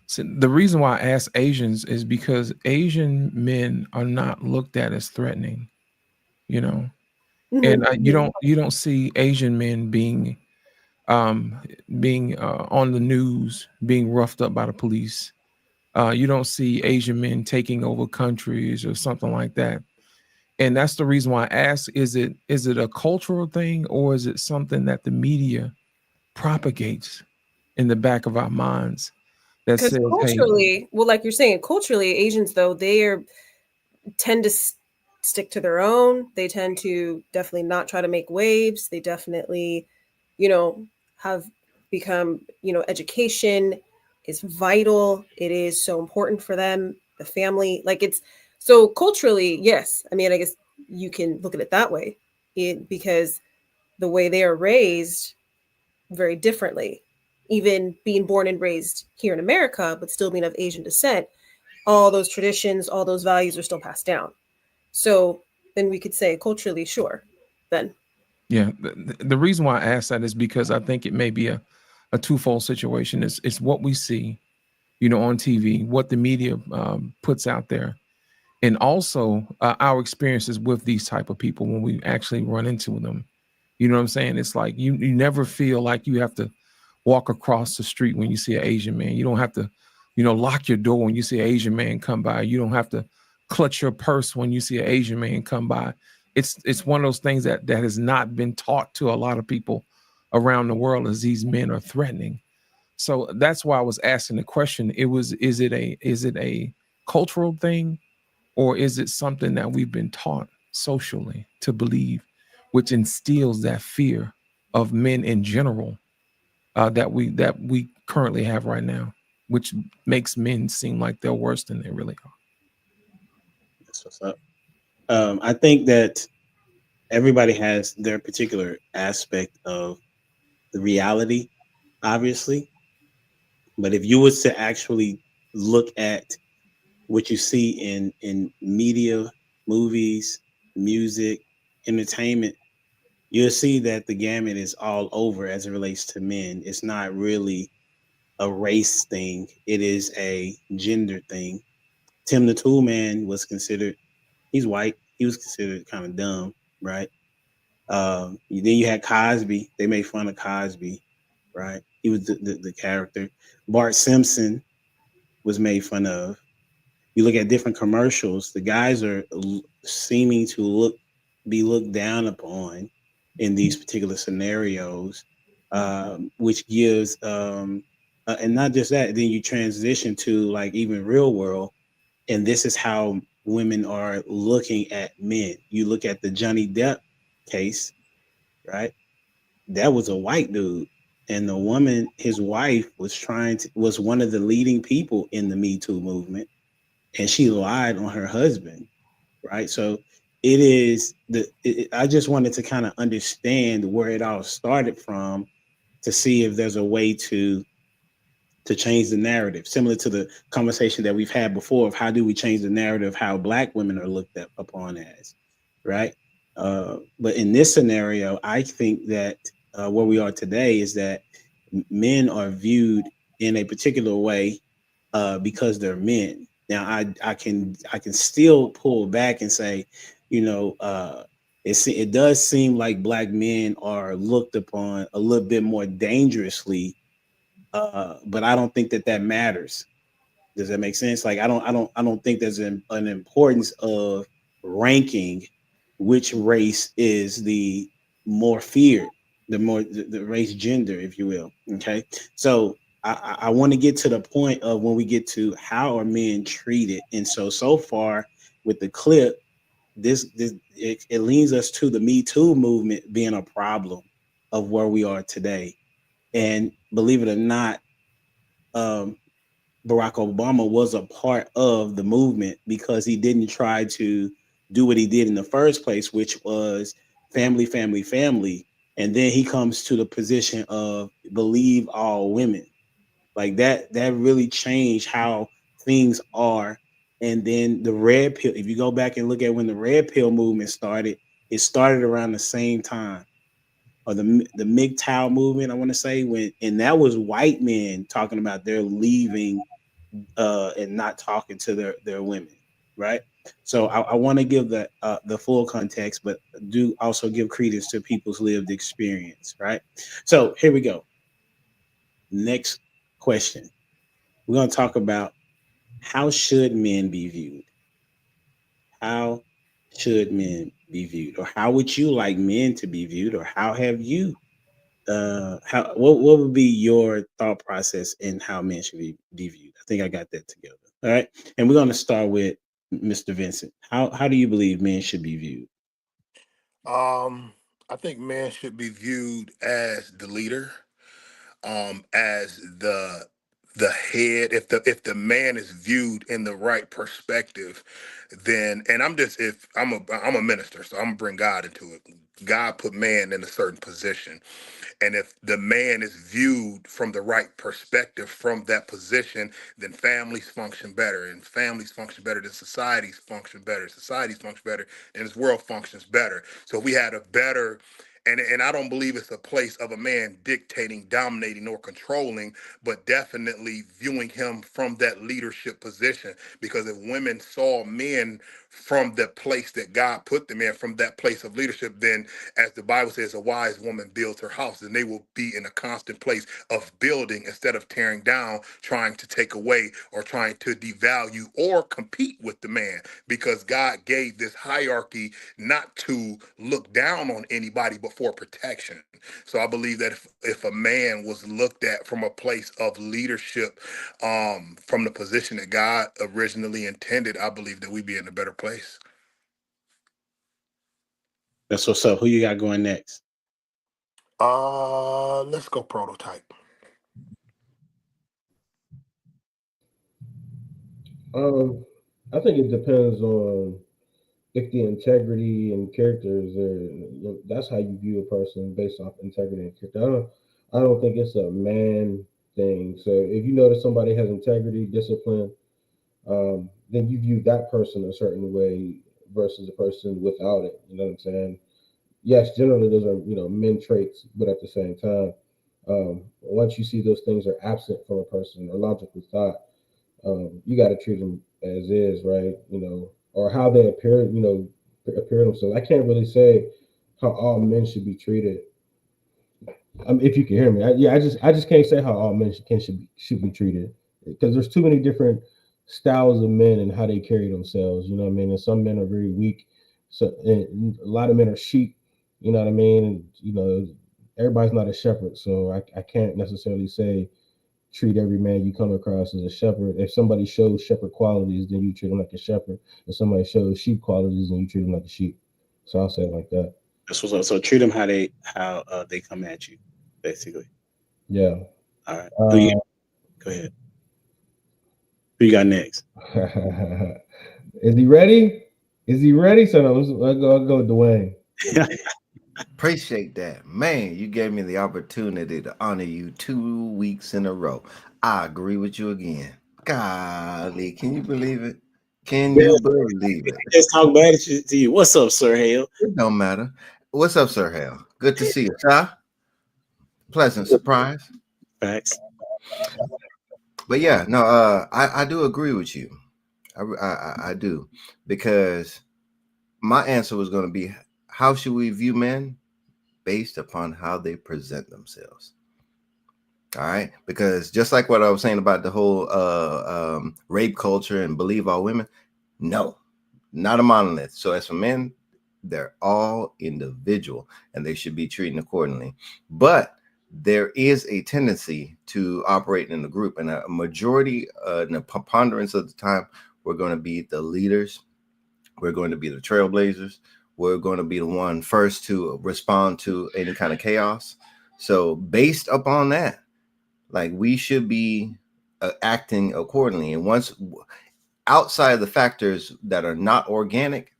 So the reason why I ask Asians is because Asian men are not looked at as threatening, you know, and you don't see Asian men being on the news, being roughed up by the police. You don't see Asian men taking over countries or something like that. And that's the reason why I ask, is it a cultural thing or is it something that the media propagates in the back of our minds that Because says, hey, culturally, well, like you're saying, culturally, Asians though tend to stick to their own. They tend to definitely not try to make waves. They definitely, have become, education is vital. It is so important for them. The family, like it's so culturally, yes. I mean, I guess you can look at it that way, because the way they are raised very differently. Even being born and raised here in America, but still being of Asian descent, all those traditions, all those values are still passed down. So then we could say culturally, sure, then. yeah, the reason why I ask that is because I think it may be a twofold situation. It's what we see, on TV, what the media puts out there, and also our experiences with these type of people when we actually run into them. You know what I'm saying? It's like you never feel like you have to walk across the street when you see an Asian man. You don't have to, lock your door when you see an Asian man come by. You don't have to clutch your purse when you see an Asian man come by. It's one of those things that has not been taught to a lot of people around the world, as these men are threatening. So that's why I was asking the question. Is it a cultural thing, or is it something that we've been taught socially to believe, which instills that fear of men in general that we currently have right now, which makes men seem like they're worse than they really are. That's what's up. I think that everybody has their particular aspect of the reality, obviously. But if you was to actually look at what you see in media, movies, music, entertainment, you'll see that the gamut is all over as it relates to men. It's not really a race thing. It is a gender thing. Tim the Tool Man was considered, he's white. He was considered kind of dumb, right? Then you had Cosby. They made fun of Cosby, right? He was the character. Bart Simpson was made fun of. You look at different commercials, the guys are seeming to be looked down upon in these particular scenarios, which gives and not just that, then you transition to like even real world, and this is how women are looking at men. You look at the Johnny Depp case, right? That was a white dude, and the woman, his wife, was one of the leading people in the Me Too movement, and she lied on her husband, right? So I just wanted to kind of understand where it all started from, to see if there's a way to change the narrative, similar to the conversation that we've had before of how do we change the narrative, how Black women are looked upon as, right? But in this scenario, I think that where we are today is that men are viewed in a particular way because they're men. Now, I can still pull back and say, it does seem like Black men are looked upon a little bit more dangerously, but I don't think that matters. Does that make sense? Like I don't think there's an importance of ranking which race is the more feared, the race gender, if you will. Okay, so I want to get to the point of when we get to how are men treated, and so far with the clip, it leads us to the Me Too movement being a problem of where we are today, and believe it or not, Barack Obama was a part of the movement because he didn't try to do what he did in the first place, which was family, family, family. And then he comes to the position of believe all women. Like that really changed how things are. And then the red pill, if you go back and look at when the red pill movement started, it started around the same time. Or the MGTOW movement, I want to say, and that was white men talking about they're leaving and not talking to their women, right? So I want to give the full context, but do also give credence to people's lived experience, right? So here we go. Next question. We're going to talk about how should men be viewed? How should men be viewed? Or how would you like men to be viewed? Or how have you what would be your thought process in how men should be viewed? I think I got that together. All right. And we're going to start with Mr. Vincent. How do you believe men should be viewed? I think men should be viewed as the leader, as the head. If the man is viewed in the right perspective, then, and I'm a minister, so I'm gonna bring God into it. God put man in a certain position. And if the man is viewed from the right perspective from that position, then families function better. And families function better, then societies function better. Societies function better, and this world functions better. So if we had a better, and I don't believe it's a place of a man dictating, dominating, or controlling, but definitely viewing him from that leadership position. Because if women saw men from the place that God put them in, from that place of leadership, then as the Bible says, a wise woman builds her house, and they will be in a constant place of building instead of tearing down, trying to take away or trying to devalue or compete with the man. Because God gave this hierarchy not to look down on anybody, but for protection. So I believe that if a man was looked at from a place of leadership, from the position that God originally intended, I believe that we'd be in a better place. That's what's up. Who you got going next? Let's go prototype. I think it depends on if the integrity and character is there. That's how you view a person based off integrity and character. I don't think it's a man thing. So if you notice somebody has integrity, discipline, then you view that person a certain way versus a person without it. You know what I'm saying? Yes, generally those are men traits, but at the same time, once you see those things are absent from a person or logical thought, you got to treat them as is, right? Or how they appear themselves. I can't really say how all men should be treated. If you can hear me, I just can't say how all men should be treated. because there's too many different styles of men and how they carry themselves. You know what I mean? And some men are very weak. So and a lot of men are sheep. You know what I mean? And you know, everybody's not a shepherd, so I can't necessarily say treat every man you come across as a shepherd. If somebody shows shepherd qualities, then you treat them like a shepherd. If somebody shows sheep qualities, then you treat them like a sheep. So I'll say it like that. That's what's up. So treat them how they come at you, basically. Yeah. All right. Go ahead. Who you got next? Is he ready? Is he ready? So I'll go with Dwayne. Appreciate that. Man, you gave me the opportunity to honor you 2 weeks in a row. I agree with you again. Golly, can you believe it? Can you believe it? Just talk bad to you. What's up, Sir Hale? It don't matter. What's up, Sir Hale? Good to see you, sir. Pleasant surprise. Facts. But yeah, no, I do agree with you. I do, because my answer was going to be, how should we view men? Based upon how they present themselves. All right, because just like what I was saying about the whole rape culture and believe all women, no, not a monolith. So as for men, they're all individual and they should be treated accordingly. But there is a tendency to operate in a group, and a majority, and a preponderance of the time, we're going to be the leaders. We're going to be the trailblazers. We're going to be the one first to respond to any kind of chaos. So based upon that, like, we should be acting accordingly. And once outside of the factors that are not organic,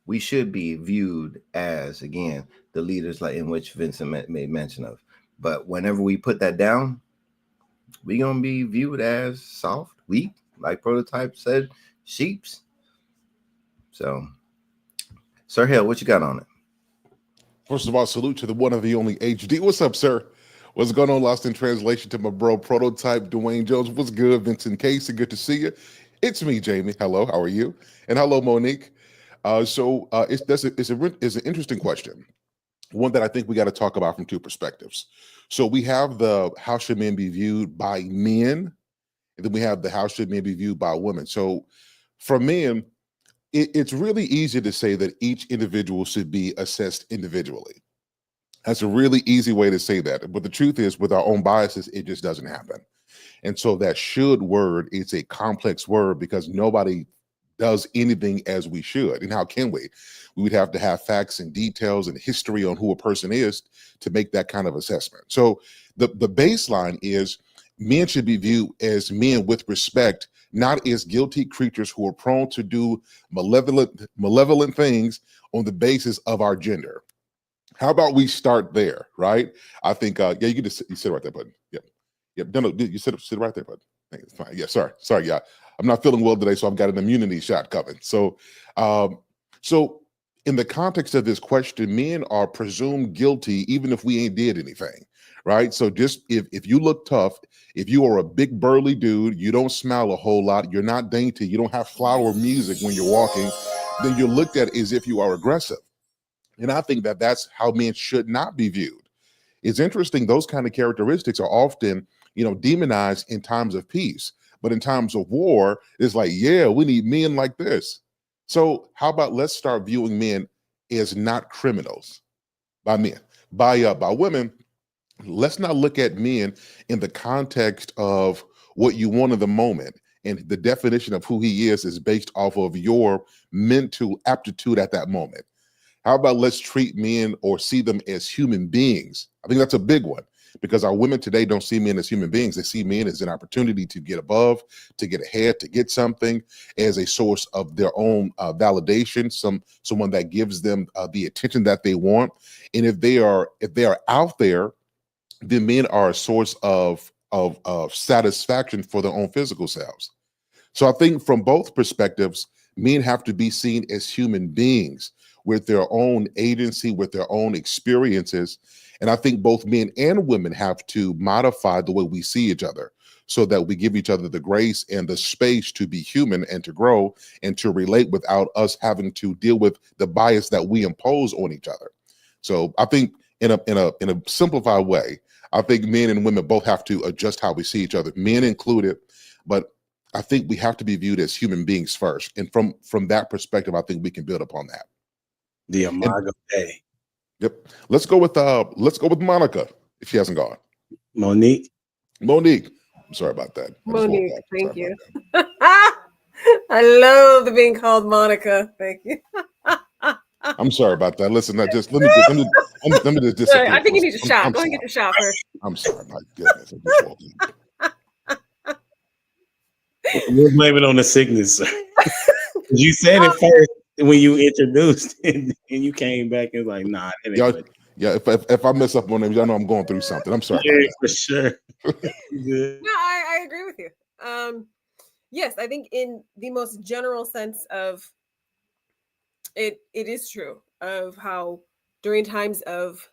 we should be viewed as, again, the leaders, like in which Vincent made mention of. But whenever we put that down, we're going to be viewed as soft, weak, like Prototype said, sheeps. So, Sir Hale, what you got on it? First of all, salute to the one of the only HD. What's up, sir? What's going on? Lost in translation to my bro, Prototype, Dwayne Jones. What's good, Vincent Casey? Good to see you. It's me, Jamie. Hello, how are you? And hello, Monique. It's an interesting question. One that I think we got to talk about from two perspectives. So we have the how should men be viewed by men, and then we have the how should men be viewed by women. So for men, it's really easy to say that each individual should be assessed individually. That's a really easy way to say that. But the truth is, with our own biases, it just doesn't happen. And so that should word is a complex word, because nobody does anything as we should. And how can we? We would have to have facts and details and history on who a person is to make that kind of assessment. So the baseline is men should be viewed as men with respect, not as guilty creatures who are prone to do malevolent things on the basis of our gender. How about we start there, right? I think, yeah, you can just sit right there, button. Yep. No, you sit right there, button. It's fine. Yeah, sorry, yeah. I'm not feeling well today, so I've got an immunity shot coming. So in the context of this question, men are presumed guilty even if we ain't did anything, right? So just if you look tough, if you are a big burly dude, you don't smile a whole lot, you're not dainty, you don't have flower music when you're walking, then you're looked at as if you are aggressive. And I think that that's how men should not be viewed. It's interesting, those kind of characteristics are often, demonized in times of peace. But in times of war, it's like, yeah, we need men like this. So how about let's start viewing men as not criminals by men. By women, let's not look at men in the context of what you want in the moment. And the definition of who he is based off of your mental aptitude at that moment. How about let's treat men or see them as human beings? I think that's a big one, because our women today don't see men as human beings. They see men as an opportunity to get above, to get ahead, to get something, as a source of their own validation, someone that gives them the attention that they want. And if they are out there, then men are a source of satisfaction for their own physical selves. So I think from both perspectives, men have to be seen as human beings with their own agency, with their own experiences. And I think both men and women have to modify the way we see each other so that we give each other the grace and the space to be human and to grow and to relate without us having to deal with the bias that we impose on each other. So I think in a simplified way, I think men and women both have to adjust how we see each other, men included. But I think we have to be viewed as human beings first, and from that perspective, I think we can build upon that. The Imago Dei. Yep. Let's go with Monica if she hasn't gone. Monique. I'm sorry about that. Monique, thank you. I love being called Monica. Thank you. I'm sorry about that. Listen, let me just disappear. Sorry, I think you need a shot. Go ahead and get your shot first. I'm sorry, my goodness. I just walked in. We'll blame it on the sickness, sir. You said it first when you introduced, and you came back and was like, "Nah, that ain't good." Yeah. If I mess up on names, I know I'm going through something. I'm sorry. Yeah, for sure. Good. No, I agree with you. Yes, I think in the most general sense of it is true of how during times of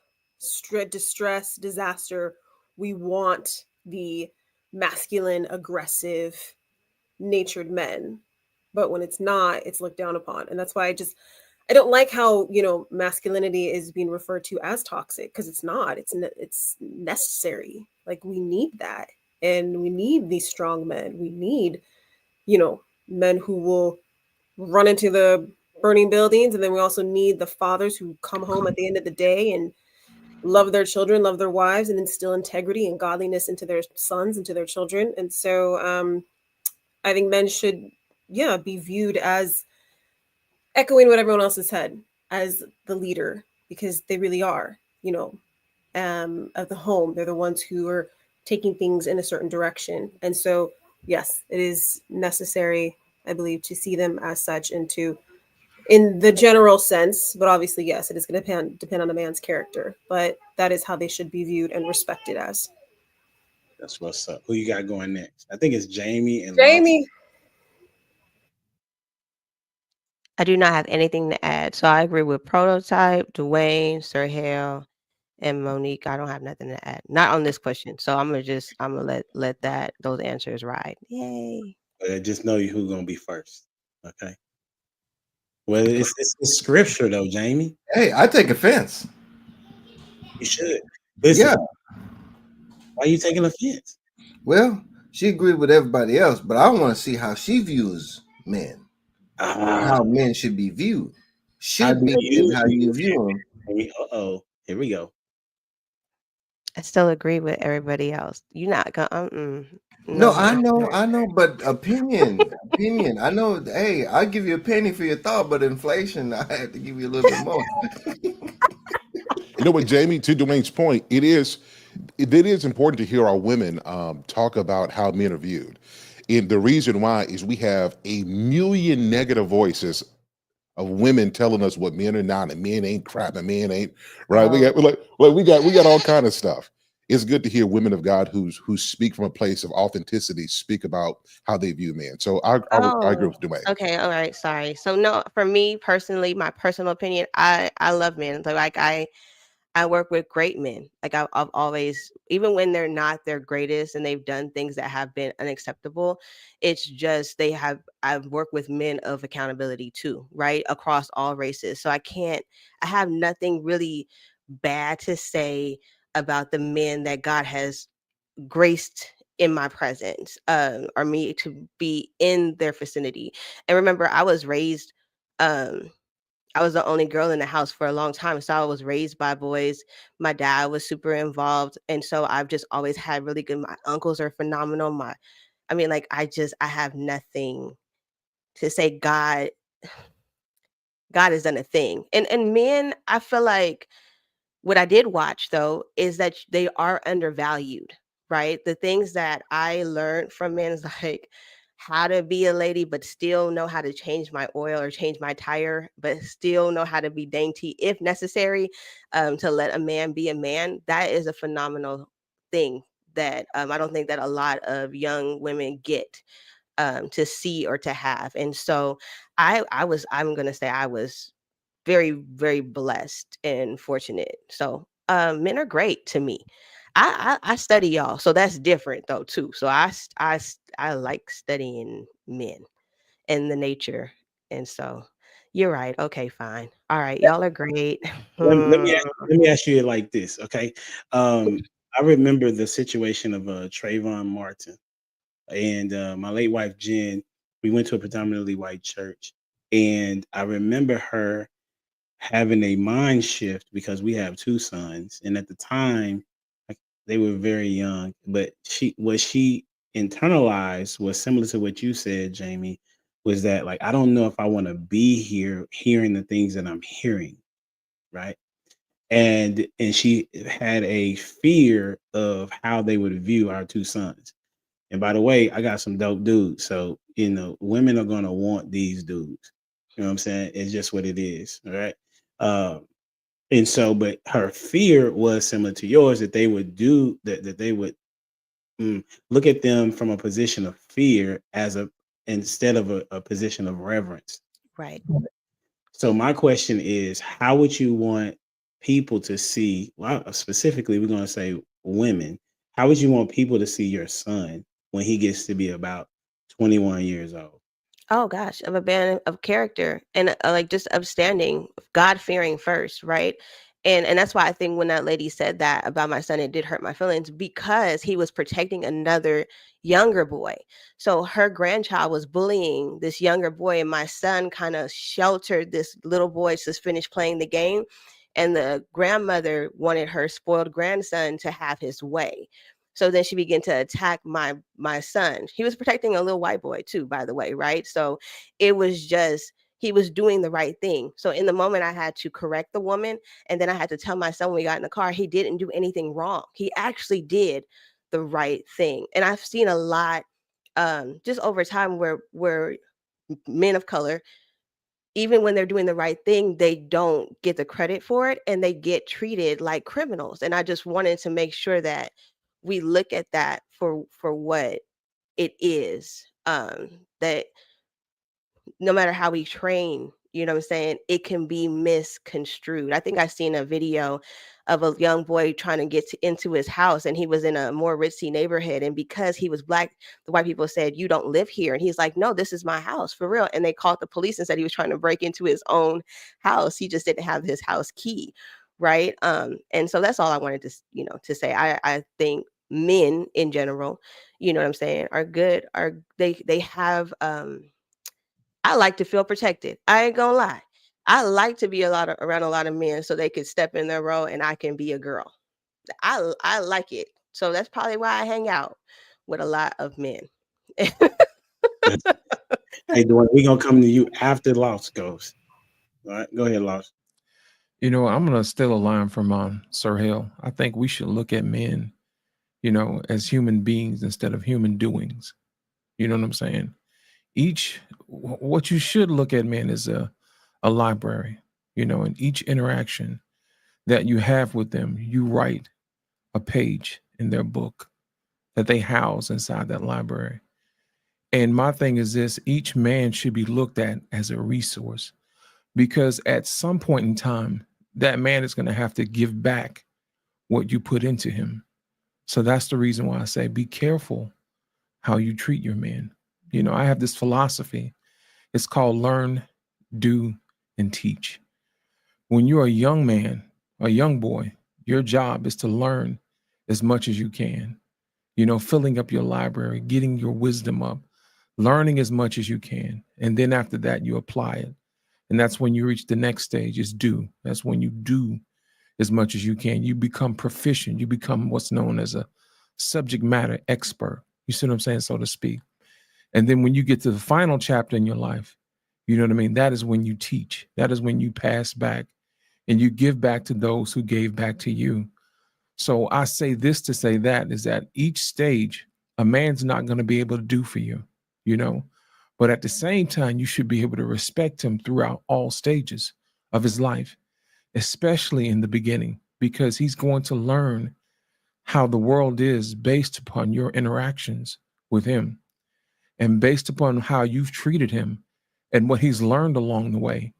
distress, disaster, we want the masculine, aggressive, natured men, but when it's not, it's looked down upon. And that's why I don't like how, masculinity is being referred to as toxic, because it's not. It's necessary. Like, we need that, and we need these strong men. We need men who will run into the burning buildings, and then we also need the fathers who come home at the end of the day and love their children, love their wives, and instill integrity and godliness into their sons, into their children. And so I think men should be viewed as echoing what everyone else has said, as the leader, because they really are, of the home. They're the ones who are taking things in a certain direction. And so, yes, it is necessary, I believe, to see them as such, and in the general sense, but obviously, yes, it is going to depend on a man's character, but that is how they should be viewed and respected as. That's what's up. Who you got going next? I think it's Jamie and Jamie. I do not have anything to add. So I agree with Prototype, Dwayne, Sir Hale, and Monique. I don't have nothing to add. Not on this question. So I'm gonna let those answers ride. Yay. Just know who's gonna be first. Okay. Well, it's scripture though, Jamie. Hey, I take offense. You should. Listen, Yeah. why are you taking offense? Well, she agreed with everybody else, but I want to see how she views men. How men should be viewed. Should be and how you view them. Uh-oh. Here we go. I still agree with everybody else. You're not gonna. No, I know, but opinion. I know. Hey, I'll give you a penny for your thought, but inflation, I have to give you a little bit more. You know what, Jamie? To Dwayne's point, it is important to hear our women talk about how men are viewed. And the reason why is we have a million negative voices of women telling us what men are not, and men ain't crap, and men ain't right. We got all kind of stuff. It's good to hear women of God who speak from a place of authenticity, speak about how they view men. So I agree with Dwayne. Okay, all right, sorry. So no, for me personally, my personal opinion, I love men. Like I work with great men. Like I've always, even when they're not their greatest and they've done things that have been unacceptable, it's just I've worked with men of accountability too, right? Across all races. So I have nothing really bad to say about the men that God has graced in my presence, or me to be in their vicinity. And remember, I was raised, I was the only girl in the house for a long time. So I was raised by boys. My dad was super involved. And so I've just always had really good, my uncles are phenomenal. I have nothing to say. God has done a thing. And men, I feel like what I did watch though, is that they are undervalued, right? The things that I learned from men is like, how to be a lady, but still know how to change my oil or change my tire, but still know how to be dainty if necessary, to let a man be a man. That is a phenomenal thing that I don't think that a lot of young women get to see or to have. And so I'm going to say I was very, very blessed and fortunate. So men are great to me. I study y'all, so that's different though too. So I like studying men and the nature, and so you're right. Okay, fine. All right, y'all are great. Let me ask you it like this, okay? I remember the situation of Trayvon Martin and my late wife Jen. We went to a predominantly white church, and I remember her having a mind shift because we have two sons, and at the time, like, they were very young. But what she internalized was similar to what you said, Jamie. Was that like I don't know if I want to be here, hearing the things that I'm hearing, right? And she had a fear of how they would view our two sons. And by the way, I got some dope dudes. So, women are gonna want these dudes. You know what I'm saying? It's just what it is. All right. And so, but her fear was similar to yours, that they would do that they would look at them from a position of fear instead of a position of reverence. Right. So my question is, how would you want people to see, well, specifically, we're going to say women, how would you want people to see your son when he gets to be about 21 years old? Oh gosh, of a band of character and like just upstanding, God fearing first, right? And that's why I think when that lady said that about my son, it did hurt my feelings because he was protecting another younger boy. So her grandchild was bullying this younger boy, and my son kind of sheltered this little boy to finish playing the game. And the grandmother wanted her spoiled grandson to have his way. So then she began to attack my son. He was protecting a little white boy too, by the way, right? So it was just he was doing the right thing. So in the moment, I had to correct the woman, and then I had to tell my son when we got in the car, he didn't do anything wrong. He actually did the right thing. And I've seen a lot, just over time, where men of color, even when they're doing the right thing, they don't get the credit for it and they get treated like criminals. And I just wanted to make sure that we look at that for what it is. That no matter how we train, you know what I'm saying, it can be misconstrued. I think I seen a video of a young boy trying to into his house, and he was in a more ritzy neighborhood. And because he was black, the white people said, "You don't live here." And he's like, "No, this is my house for real." And they called the police and said he was trying to break into his own house. He just didn't have his house key. Right. And so that's all I wanted to, to say. I think men in general, you know what I'm saying, are good, they have I like to feel protected. I ain't gonna lie. I like to be around a lot of men so they could step in their role and I can be a girl. I like it. So that's probably why I hang out with a lot of men. Hey, Dwayne, we're gonna come to you after Lost goes. All right, go ahead, Lost. I'm gonna steal a line from Sir Hill. I think we should look at men, as human beings instead of human doings. You know what I'm saying? What you should look at men is a library, and each interaction that you have with them, you write a page in their book that they house inside that library. And my thing is this: each man should be looked at as a resource, because at some point in time, that man is going to have to give back what you put into him. So that's the reason why I say be careful how you treat your men. I have this philosophy. It's called learn, do, and teach. When you're a young man, a young boy, your job is to learn as much as you can. Filling up your library, getting your wisdom up, learning as much as you can. And then after that, you apply it. And that's when you reach the next stage, is do. That's when you do as much as you can. You become proficient. You become what's known as a subject matter expert. You see what I'm saying, so to speak. And then when you get to the final chapter in your life, you know what I mean? That is when you teach. That is when you pass back and you give back to those who gave back to you. So I say this to say that is that each stage, a man's not going to be able to do for you, but at the same time, you should be able to respect him throughout all stages of his life, especially in the beginning, because he's going to learn how the world is based upon your interactions with him. And based upon how you've treated him and what he's learned along the way,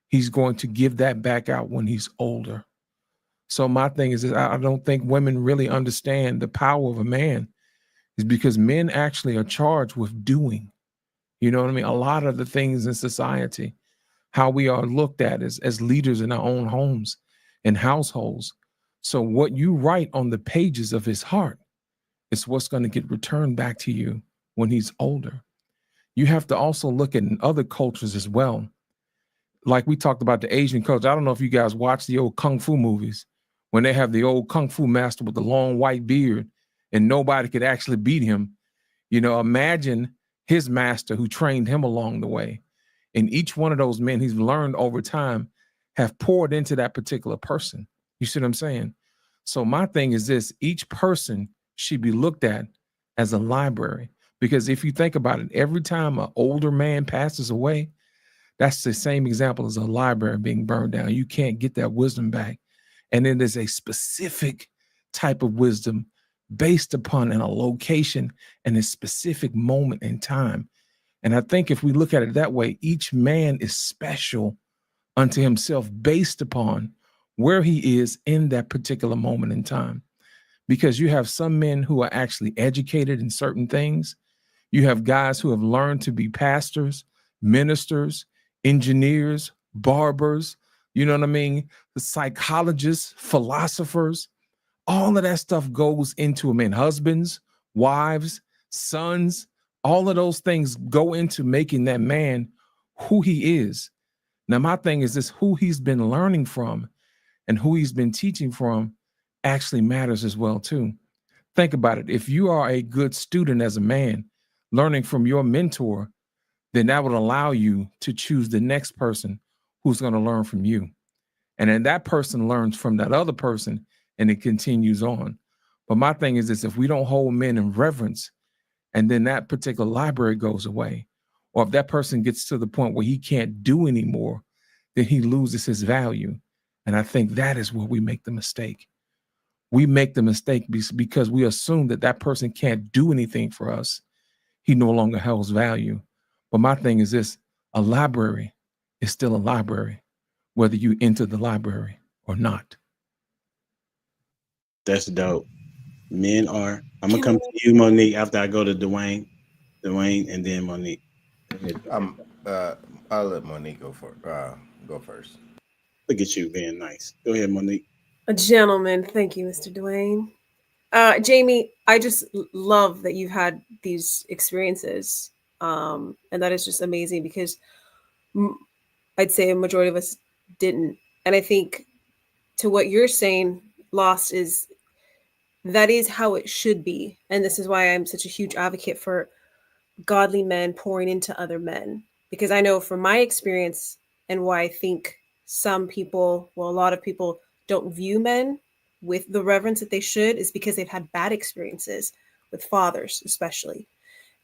he's going to give that back out when he's older. So my thing is that I don't think women really understand the power of a man, is because men actually are charged with doing. You know what I mean? A lot of the things in society, how we are looked at as leaders in our own homes and households. So what you write on the pages of his heart is what's going to get returned back to you when he's older. You have to also look at in other cultures as well. Like we talked about the Asian culture. I don't know if you guys watch the old Kung Fu movies when they have the old Kung Fu master with the long white beard and nobody could actually beat him. You know, imagine his master who trained him along the way. And each one of those men he's learned over time have poured into that particular person. You see what I'm saying? So my thing is this, each person should be looked at as a library. Because if you think about it, every time an older man passes away, that's the same example as a library being burned down. You can't get that wisdom back. And it is a specific type of wisdom based upon a location and a specific moment in time. And I think if we look at it that way, each man is special unto himself based upon where he is in that particular moment in time. Because you have some men who are actually educated in certain things. You have guys who have learned to be pastors, ministers, engineers, barbers, you know what I mean? The psychologists, philosophers, all of that stuff goes into a man. Husbands, wives, sons, all of those things go into making that man who he is. Now, my thing is this, who he's been learning from and who he's been teaching from actually matters as well, too. Think about it. If you are a good student as a man, learning from your mentor, then that would allow you to choose the next person who's going to learn from you. And then that person learns from that other person and it continues on. But my thing is this, if we don't hold men in reverence and then that particular library goes away, or if that person gets to the point where he can't do anymore, then he loses his value. And I think that is where we make the mistake. We make the mistake because we assume that that person can't do anything for us. He no longer holds value. But my thing is this, a library is still a library, whether you enter the library or not. That's dope. Men are. I'm gonna come to you, Monique, after I go to Dwayne, and then Monique. I'll let Monique go first. Look at you being nice. Go ahead, Monique. A gentleman. Thank you, Mr. Dwayne. Jamie, I just love that you've had these experiences. And that is just amazing because I'd say a majority of us didn't. And I think to what you're saying, Lost, is that is how it should be. And this is why I'm such a huge advocate for godly men pouring into other men. Because I know from my experience and why I think some people, well, a lot of people don't view men with the reverence that they should is because they've had bad experiences with fathers, especially.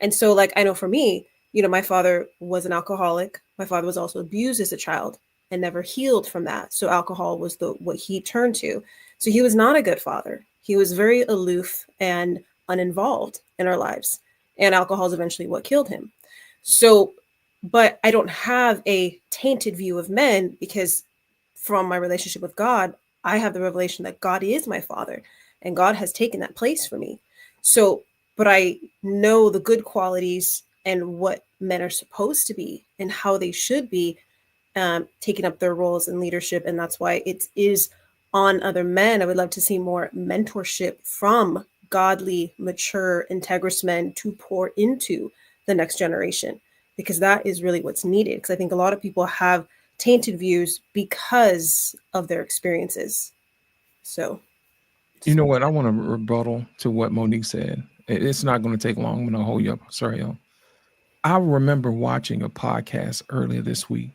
And so, like, I know for me, you know, my father was an alcoholic. My father was also abused as a child and never healed from that. So alcohol was what he turned to. So he was not a good father. He was very aloof and uninvolved in our lives. And alcohol is eventually what killed him. So, but I don't have a tainted view of men because from my relationship with God, I have the revelation that God is my father and God has taken that place for me. So, but I know the good qualities and what men are supposed to be and how they should be taking up their roles in leadership. And that's why it is on other men. I would love to see more mentorship from godly, mature, integrous men to pour into the next generation, because that is really what's needed. Because I think a lot of people have tainted views because of their experiences. So, you know what? I want to rebuttal to what Monique said. It's not going to take long. I'm going to hold you up. Sorry, I remember watching a podcast earlier this week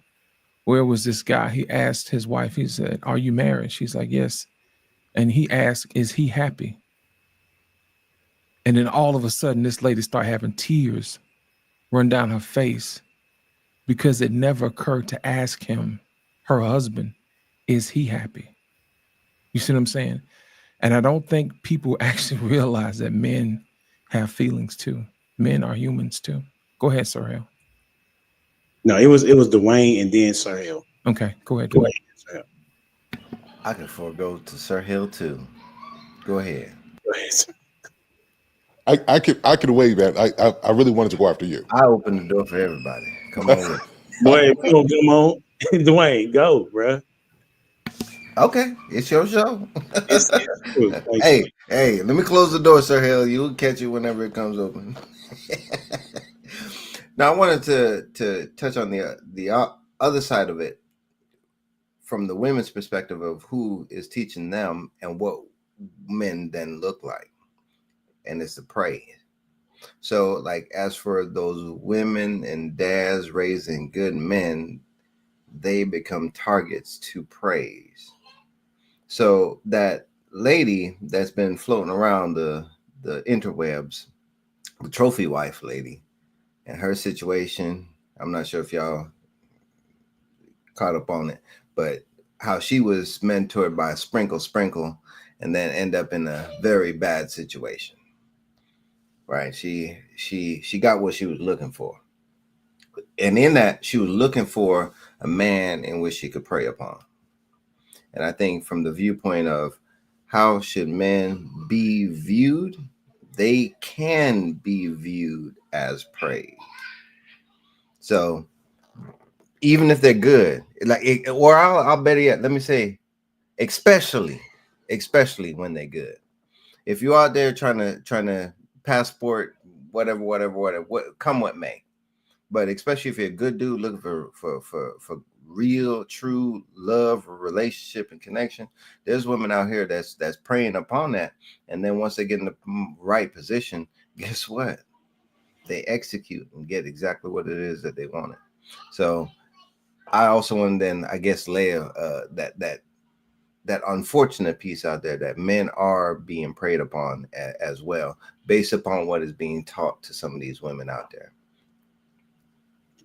where was this guy, he asked his wife, he said, "Are you married?" She's like, "Yes." And he asked, "Is he happy?" And then all of a sudden, this lady started having tears run down her face because it never occurred to ask him, her husband, is he happy? You see what I'm saying? And I don't think people actually realize that men have feelings too. Men are humans too. Go ahead, Sirhel. No, it was Dwayne and then Sirhel. Okay, go ahead. Sirhel. I can forego to Sirhel too. Go ahead. Go ahead, sir. I could waive that. I really wanted to go after you. I opened the door for everybody. Come on. Boy, come on. Dwayne, go, bro. Okay, it's your show. It's true. Thank Hey, you. hey, let me close the door, Sir Hill. You'll catch it whenever it comes open. Now, I wanted to touch on the other side of it from the women's perspective of who is teaching them and what men then look like, and it's the praise. So, like, as for those women and dads raising good men, they become targets to praise. So that lady that's been floating around the interwebs, the trophy wife lady, and her situation, I'm not sure if y'all caught up on it, but how she was mentored by Sprinkle, and then end up in a very bad situation. Right? She got what she was looking for. And in that, she was looking for a man in which she could prey upon. And I think from the viewpoint of how should men be viewed, they can be viewed as praise. So even if they're good, or I'll bet it. Let me say, especially when they're good. If you're out there trying to passport whatever, come what may. But especially if you're a good dude looking for real, true love, relationship, and connection, there's women out here that's preying upon that. And then once they get in the right position, guess what? They execute and get exactly what it is that they wanted. So I also want to then, I guess, lay that unfortunate piece out there that men are being preyed upon as well, based upon what is being taught to some of these women out there.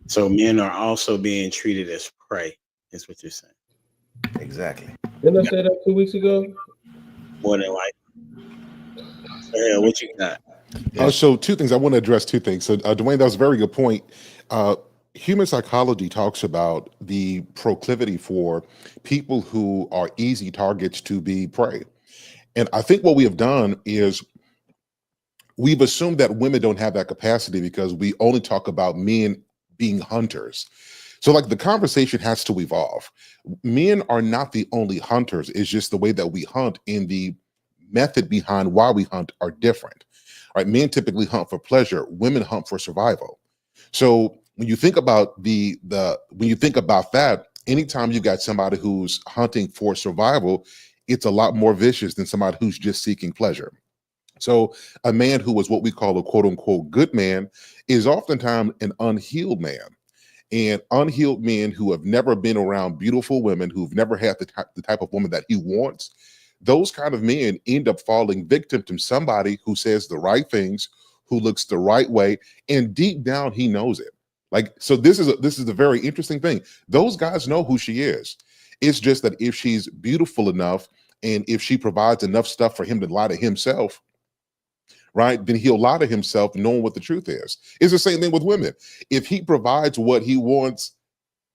So men are also being treated as prey, is what you're saying. Exactly. Didn't I say that 2 weeks ago? More than like, yeah, what you got? So two things. I want to address two things. So Dwayne, that was a very good point. Human psychology talks about the proclivity for people who are easy targets to be prey. And I think what we have done is we've assumed that women don't have that capacity because we only talk about men being hunters. So like the conversation has to evolve. Men are not the only hunters. It's just the way that we hunt and the method behind why we hunt are different. Right? Men typically hunt for pleasure. Women hunt for survival. So when you think about when you think about that, anytime you got somebody who's hunting for survival, it's a lot more vicious than somebody who's just seeking pleasure. So a man who is what we call a quote unquote good man is oftentimes an unhealed man. And unhealed men who have never been around beautiful women, who've never had the type of woman that he wants, those kind of men end up falling victim to somebody who says the right things, who looks the right way, and deep down he knows it. Like, so this is a very interesting thing. Those guys know who she is. It's just that if she's beautiful enough and if she provides enough stuff for him to lie to himself, right, then he'll lie to himself knowing what the truth is. It's the same thing with women. If he provides what he wants,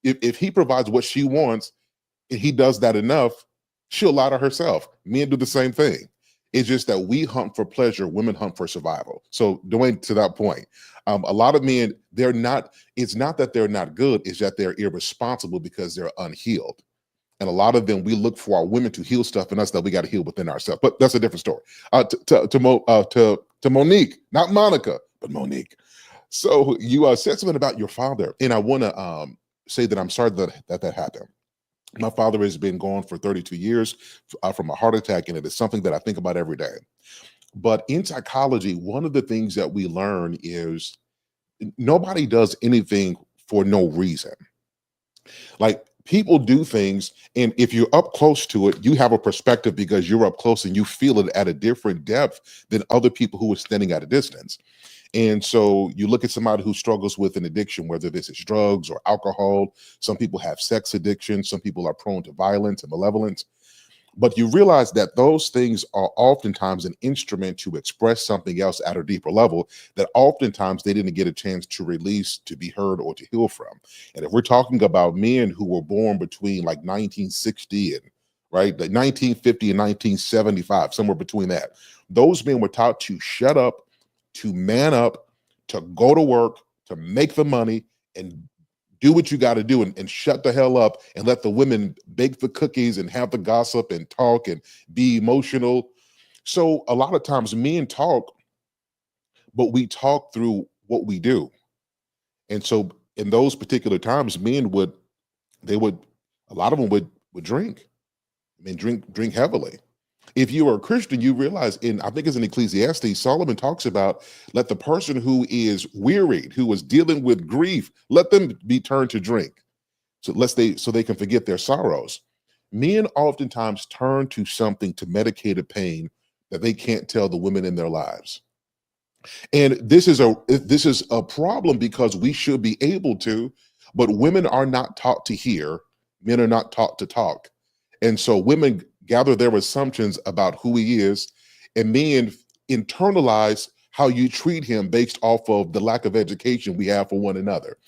if he provides what she wants, and he does that enough, she'll lie to herself. Men do the same thing. It's just that we hunt for pleasure, women hunt for survival. So Dwayne, to that point, a lot of men, it's not that they're not good, it's that they're irresponsible because they're unhealed. And a lot of them, we look for our women to heal stuff in us that we got to heal within ourselves. But that's a different story. To Monique, not Monica, but Monique. So you said something about your father, and I want to say that I'm sorry that happened. My father has been gone for 32 years from a heart attack, and it is something that I think about every day. But in psychology, one of the things that we learn is nobody does anything for no reason. Like, people do things, and if you're up close to it, you have a perspective because you're up close and you feel it at a different depth than other people who are standing at a distance. And so you look at somebody who struggles with an addiction, whether this is drugs or alcohol. Some people have sex addiction. Some people are prone to violence and malevolence. But you realize that those things are oftentimes an instrument to express something else at a deeper level that oftentimes they didn't get a chance to release, to be heard, or to heal from. And if we're talking about men who were born between like 1960 and like 1950 and 1975, somewhere between that, those men were taught to shut up, to man up, to go to work, to make the money, and Do what you got to do and shut the hell up and let the women bake the cookies and have the gossip and talk and be emotional. So a lot of times men talk, but we talk through what we do. And so in those particular times, men would, a lot of them would drink. I mean, drink heavily. If you are a Christian, you realize I think it's in Ecclesiastes, Solomon talks about, let the person who is wearied, who is dealing with grief, let them be turned to drink. So they can forget their sorrows. Men oftentimes turn to something to medicate a pain that they can't tell the women in their lives. And this is a problem because we should be able to, but women are not taught to hear, men are not taught to talk. And so women gather their assumptions about who he is, and men internalize how you treat him based off of the lack of education we have for one another,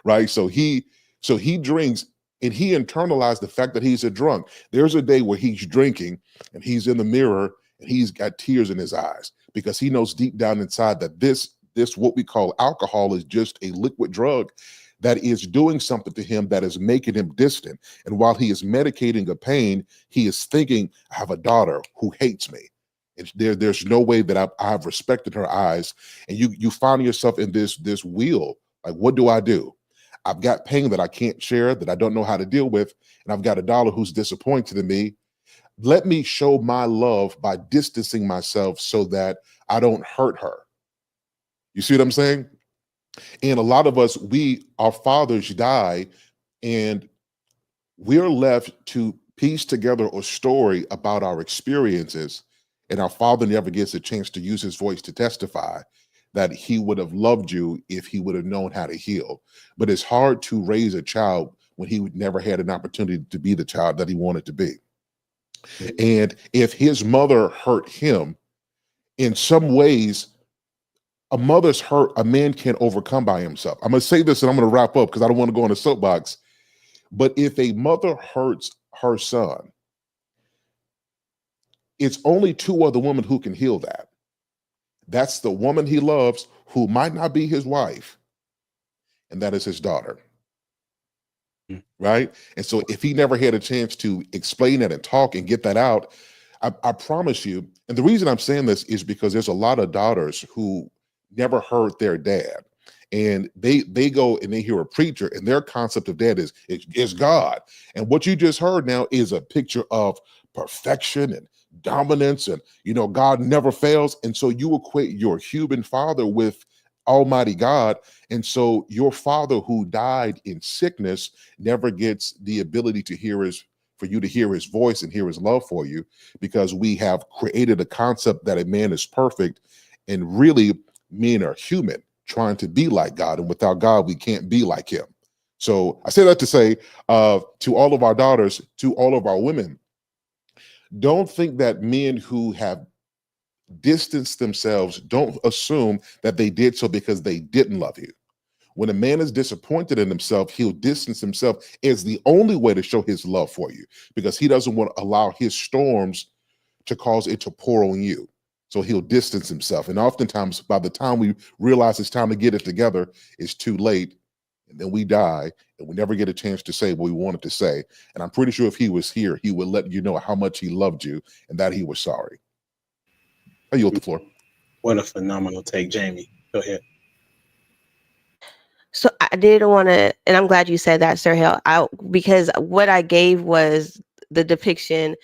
right? So he drinks and he internalized the fact that he's a drunk. There's a day where he's drinking and he's in the mirror and he's got tears in his eyes because he knows deep down inside that this what we call alcohol is just a liquid drug that is doing something to him that is making him distant. And while he is medicating a pain, he is thinking, I have a daughter who hates me. And there's no way that I've respected her eyes. And you find yourself in this wheel. Like, what do I do? I've got pain that I can't share, that I don't know how to deal with. And I've got a daughter who's disappointed in me. Let me show my love by distancing myself so that I don't hurt her. You see what I'm saying? And a lot of us, our fathers die, and we're left to piece together a story about our experiences, and our father never gets a chance to use his voice to testify that he would have loved you if he would have known how to heal. But it's hard to raise a child when he never had an opportunity to be the child that he wanted to be. And if his mother hurt him, in some ways, a mother's hurt a man can't overcome by himself. I'm going to say this and I'm going to wrap up because I don't want to go on a soapbox. But if a mother hurts her son, it's only two other women who can heal that. That's the woman he loves, who might not be his wife, and that is his daughter. Right? And so if he never had a chance to explain it and talk and get that out, I promise you, and the reason I'm saying this is because there's a lot of daughters who never heard their dad, and they go and they hear a preacher, and their concept of dad is God. And what you just heard now is a picture of perfection and dominance, and God never fails. And so you equate your human father with Almighty God, and so your father who died in sickness never gets the ability to for you to hear his voice and hear his love for you, because we have created a concept that a man is perfect, and really men are human trying to be like God, and without God we can't be like him. So I say that to say to all of our daughters, to all of our women, don't think that men who have distanced themselves, don't assume that they did so because they didn't love you. When a man is disappointed in himself, he'll distance himself. Is the only way to show his love for you, because he doesn't want to allow his storms to cause it to pour on you. So he'll distance himself. And oftentimes, by the time we realize it's time to get it together, it's too late. And then we die, and we never get a chance to say what we wanted to say. And I'm pretty sure if he was here, he would let you know how much he loved you and that he was sorry. I yield the floor. What a phenomenal take, Jamie. Go ahead. So I did want to, and I'm glad you said that, Sir Hale, because what I gave was the depiction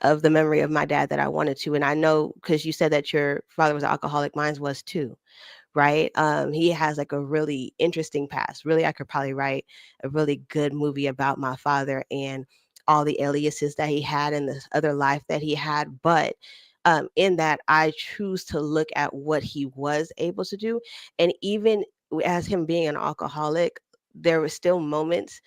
of the memory of my dad that I wanted to. And I know, because you said that your father was an alcoholic, mine was too, right? He has like a really interesting past. Really, I could probably write a really good movie about my father and all the aliases that he had and the other life that he had. But in that, I choose to look at what he was able to do. And even as him being an alcoholic, there were still moments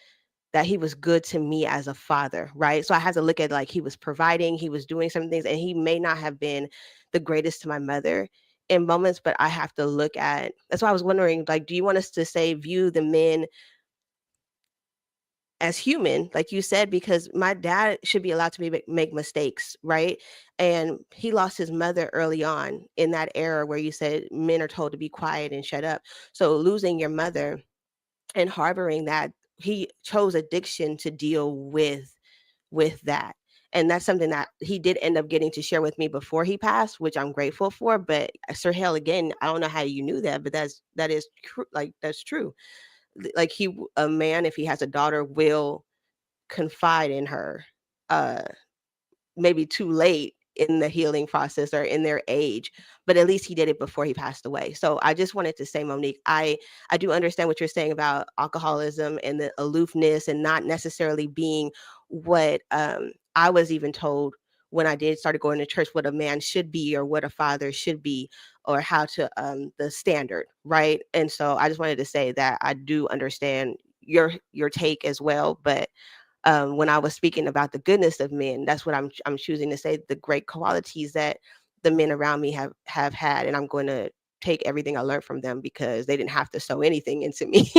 that he was good to me as a father, right? So I had to look at, like, he was providing, he was doing some things, and he may not have been the greatest to my mother in moments, but I have to look at, that's why I was wondering, like, do you want us to say view the men as human, like you said, because my dad should be allowed to make mistakes, right? And he lost his mother early on in that era where you said men are told to be quiet and shut up. So losing your mother and harboring that. He chose addiction to deal with that. And that's something that he did end up getting to share with me before he passed, which I'm grateful for. But Sir Hale, again, I don't know how you knew that, but that is true. Like, that's true. Like, a man, if he has a daughter, will confide in her, uh maybe too late in the healing process or in their age, but at least he did it before he passed away. So I just wanted to say, Monique, I do understand what you're saying about alcoholism and the aloofness and not necessarily being what I was even told when I did started going to church, what a man should be or what a father should be, or how to the standard, right? And so I just wanted to say that I do understand your take as well, but when I was speaking about the goodness of men, that's what I'm choosing to say, the great qualities that the men around me have had, and I'm going to take everything I learned from them because they didn't have to sow anything into me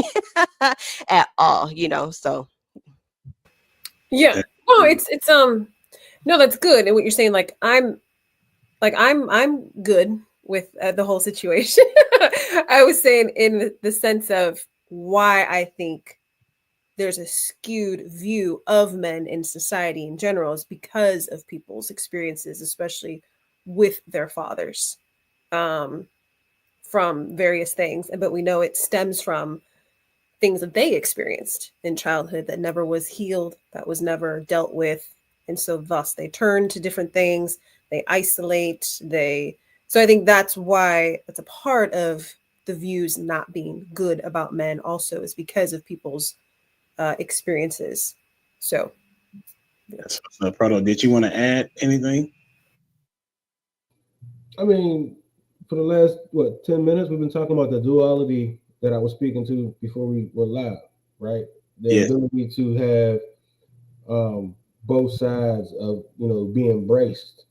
at all, So Yeah. Oh, it's no, that's good. And what you're saying, I'm good with the whole situation. I was saying in the sense of why I think there's a skewed view of men in society in general is because of people's experiences, especially with their fathers, from various things. But we know it stems from things that they experienced in childhood that never was healed, that was never dealt with. And so thus they turn to different things, they isolate, so I think that's why it's a part of the views not being good about men also is because of people's experiences. So Yes. So, Proto, did you want to add anything? I mean, for the last 10 minutes, we've been talking about the duality that I was speaking to before we went live, right? The ability to have both sides of be embraced.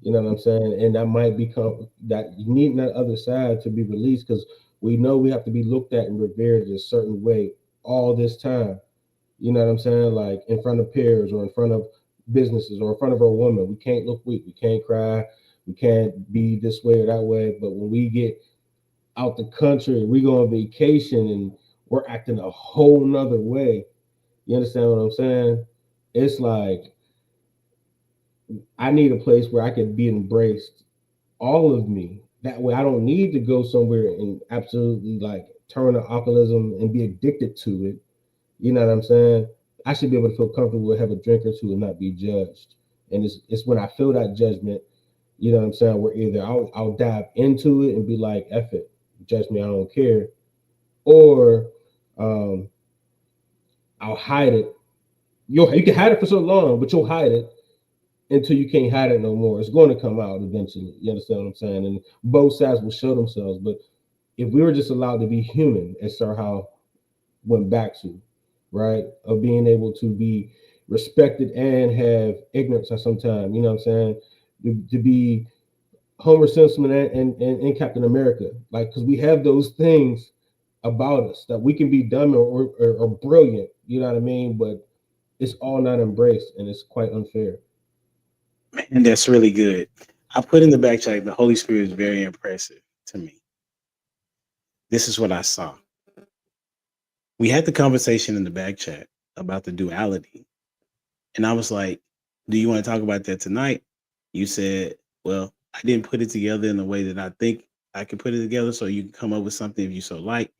You know what I'm saying? And that might become that you need that other side to be released because we know we have to be looked at and revered a certain way all this time. You know what I'm saying? Like in front of peers or in front of businesses or in front of a woman. We can't look weak. We can't cry. We can't be this way or that way. But when we get out the country, we go on vacation and we're acting a whole nother way. You understand what I'm saying? It's like I need a place where I could be embraced, all of me. That way I don't need to go somewhere and absolutely like turn to alcoholism and be addicted to it. You know what I'm saying? I should be able to feel comfortable with have a drink or two and not be judged. And it's when I feel that judgment, you know what I'm saying, where either I'll dive into it and be like, F it, judge me, I don't care. Or I'll hide it. You can hide it for so long, but you'll hide it until you can't hide it no more. It's going to come out eventually. You understand what I'm saying? And both sides will show themselves. But if we were just allowed to be human, as Sir Hal went back to, right, of being able to be respected and have ignorance at some time, you know what I'm saying? To be Homer Simpson and Captain America, like, because we have those things about us that we can be dumb or brilliant, you know what I mean? But it's all not embraced, and it's quite unfair. Man, that's really good. I put in the back chat, the Holy Spirit is very impressive to me. This is what I saw. We had the conversation in the back chat about the duality. And I was like, do you want to talk about that tonight? You said, well, I didn't put it together in the way that I think I could put it together. So you can come up with something if you so like.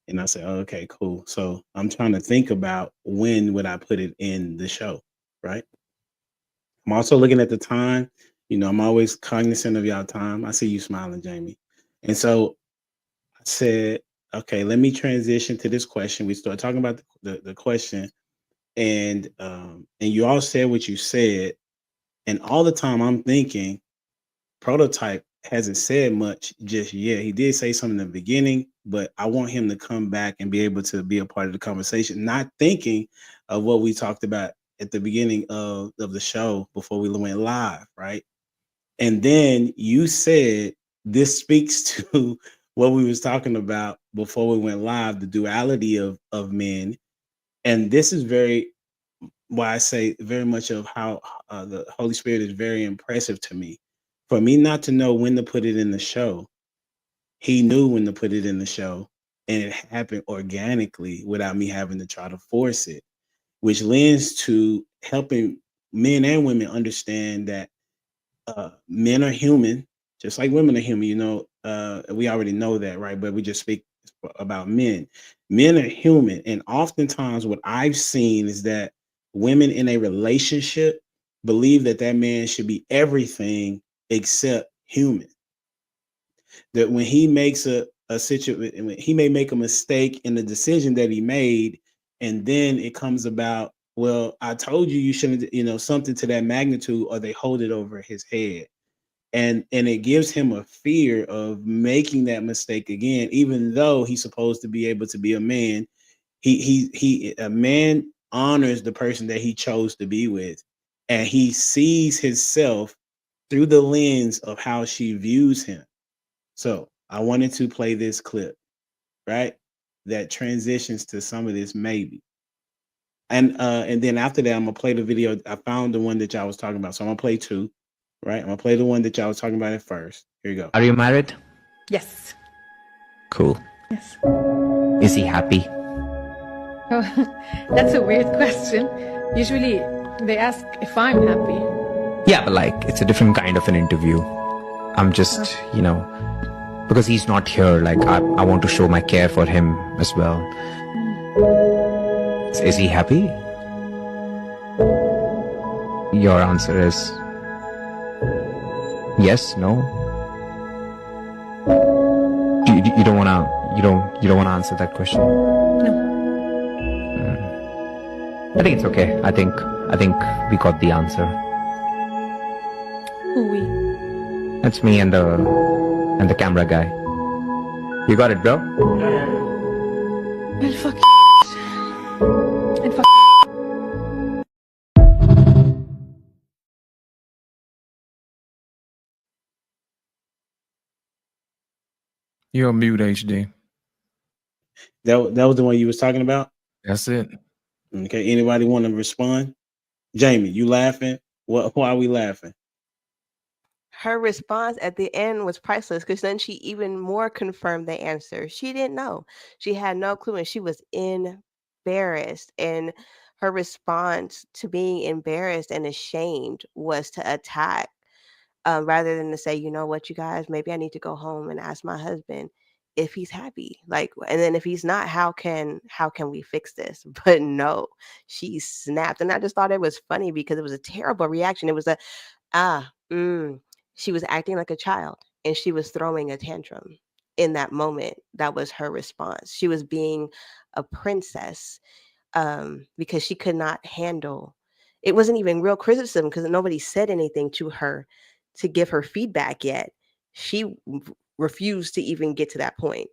And I said, oh, okay, cool. So I'm trying to think about when would I put it in the show, right? I'm also looking at the time. I'm always cognizant of y'all time. I see you smiling, Jamie. And so I said, okay, let me transition to this question. We start talking about the question, and you all said what you said, and all the time I'm thinking, Prototype hasn't said much just yet. He did say something in the beginning, but I want him to come back and be able to be a part of the conversation, not thinking of what we talked about at the beginning of the show before we went live, right? And then you said this speaks to what we was talking about before we went live, the duality of men. And this is why I say very much of how the Holy Spirit is very impressive to me. For me not to know when to put it in the show, he knew when to put it in the show. and it happened organically without me having to try to force it, which lends to helping men and women understand that men are human, just like women are human. We already know that, right? But we just speak about men. Men are human, and oftentimes what I've seen is that women in a relationship believe that that man should be everything except human. That when he makes a situation, he may make a mistake in the decision that he made, and then it comes about, well, I told you shouldn't, something to that magnitude, or they hold it over his head. And it gives him a fear of making that mistake again, even though he's supposed to be able to be a man. A man honors the person that he chose to be with, and he sees himself through the lens of how she views him. So I wanted to play this clip, right? That transitions to some of this maybe. And then after that, I'm gonna play the video. I found the one that y'all was talking about. So I'm gonna play two, right? I'm gonna play the one that y'all was talking about at first. Here you go. Are you married? Yes. Cool. Yes. Is he happy? Oh, that's a weird question. Usually they ask if I'm happy. Yeah, but like, it's a different kind of an interview. I'm just, because he's not here, like, I want to show my care for him as well. Is he happy? Your answer is yes, no? You don't wanna answer that question? No. I think it's okay. I think we got the answer. Who we? That's me and the camera guy. You got it, bro? Well, fuck and fuck. You're on mute, HD. That was the one you was talking about? That's it. Okay. Anybody want to respond? Jamie, you laughing? Why are we laughing? Her response at the end was priceless, because then she even more confirmed the answer. She didn't know. She had no clue, and she was embarrassed. And her response to being embarrassed and ashamed was to attack, rather than to say, you know what, you guys, maybe I need to go home and ask my husband if he's happy. Like, and then if he's not, how can we fix this? But no, she snapped. And I just thought it was funny because it was a terrible reaction. It was she was acting like a child, and she was throwing a tantrum in that moment. That was her response. She was being a princess, because she could not handle. It wasn't even real criticism, because nobody said anything to her to give her feedback yet. She refused to even get to that point.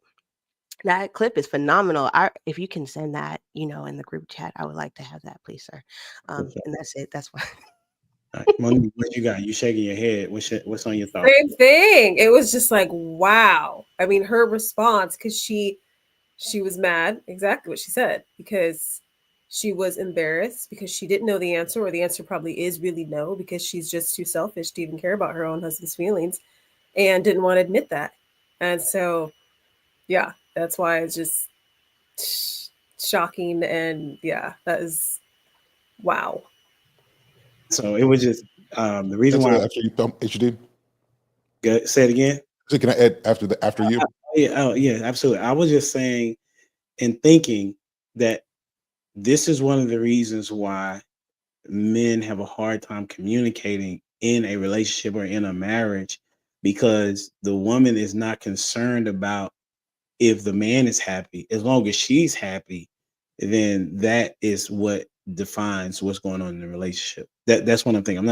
That clip is phenomenal. If you can send that, in the group chat, I would like to have that, please, sir. And that's it. That's why. All right, Monique, what you got? You shaking your head. What's on your thought? Same thing. It was just like, wow. I mean, her response, because she was mad, exactly what she said, because she was embarrassed, because she didn't know the answer, or the answer probably is really no, because she's just too selfish to even care about her own husband's feelings, and didn't want to admit that. And so, yeah, that's why it's just shocking. And yeah, that is wow. So it was just the reason why. After you thump HD. Say it again. So can I add after you? Yeah, absolutely. I was just saying and thinking that this is one of the reasons why men have a hard time communicating in a relationship or in a marriage, because the woman is not concerned about if the man is happy. As long as she's happy, then that is what defines what's going on in the relationship. That's what I'm thinking. I'm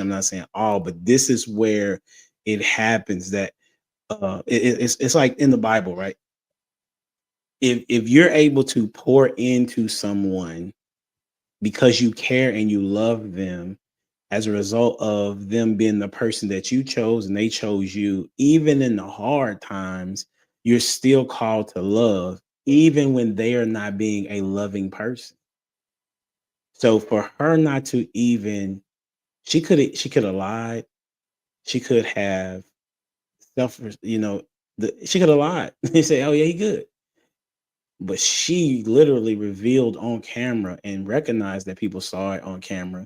not saying all, but this is where it happens, that it's like in the Bible, right? If you're able to pour into someone because you care and you love them, as a result of them being the person that you chose and they chose you, even in the hard times, you're still called to love, even when they are not being a loving person. So for her not to even, she could have lied. She could have she could have lied. They say, oh yeah, he good. but she literally revealed on camera and recognized that people saw it on camera,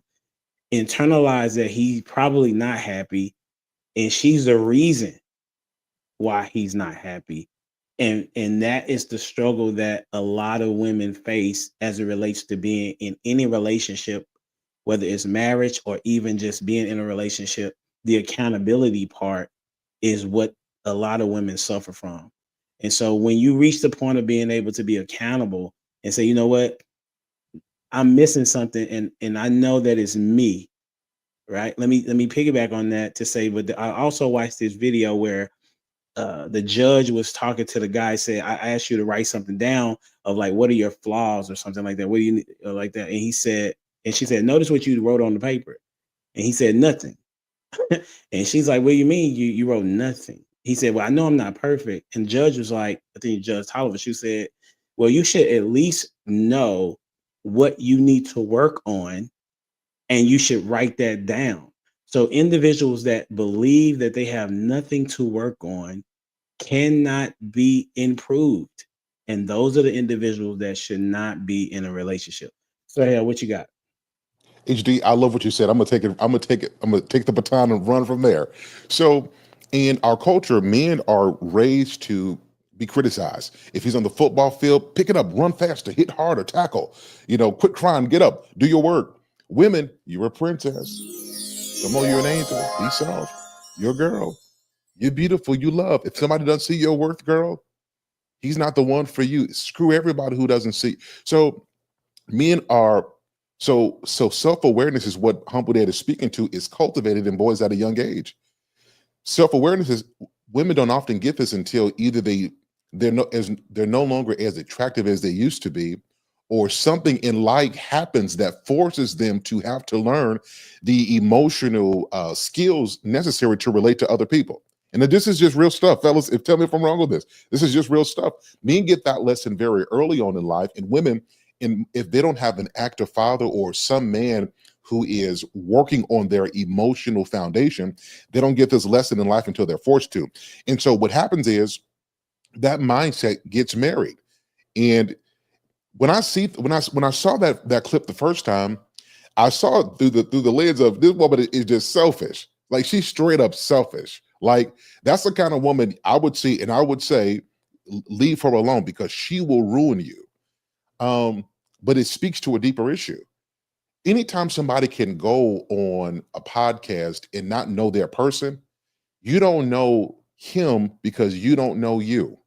internalized that he's probably not happy, and she's the reason why he's not happy. And that is the struggle that a lot of women face as it relates to being in any relationship, whether it's marriage or even just being in a relationship. The accountability part is what a lot of women suffer from. And so when you reach the point of being able to be accountable and say, you know what, I'm missing something, and I know that it's me, right? Let me piggyback on that to say, but I also watched this video where the judge was talking to the guy, said, I asked you to write something down of like, what are your flaws or something like that? What do you like that? And he said, and she said, notice what you wrote on the paper. And he said, nothing. And she's like, what do you mean you wrote nothing? He said, well, I know I'm not perfect. And the judge was like, I think Judge Tolliver, she said, well, you should at least know what you need to work on, and you should write that down. So individuals that believe that they have nothing to work on cannot be improved. And those are the individuals that should not be in a relationship. So yeah, what you got? HD, I love what you said. I'm gonna take the baton and run from there. So in our culture, men are raised to be criticized. If he's on the football field, pick it up, run faster, hit harder, tackle, quit crying, get up, do your work. Women, you're a princess. Come on, you're an angel. Be soft. You're a girl. You're beautiful. You love. If somebody doesn't see your worth, girl, he's not the one for you. Screw everybody who doesn't see. So men are so self-awareness is what Humble Dad is speaking to, is cultivated in boys at a young age. Self-awareness is, women don't often get this until either they're no longer as attractive as they used to be, or something in life happens that forces them to have to learn the emotional skills necessary to relate to other people. And this is just real stuff, fellas. Tell me if I'm wrong with this. This is just real stuff. Men get that lesson very early on in life, and women, if they don't have an active father or some man who is working on their emotional foundation, they don't get this lesson in life until they're forced to. And so what happens is that mindset gets married. And when I saw that clip the first time, I saw it through the lens of, this woman is just selfish. Like, she's straight up selfish. Like, that's the kind of woman I would see, and I would say, leave her alone, because she will ruin you. But it speaks to a deeper issue. Anytime somebody can go on a podcast and not know their person, you don't know him because you don't know you.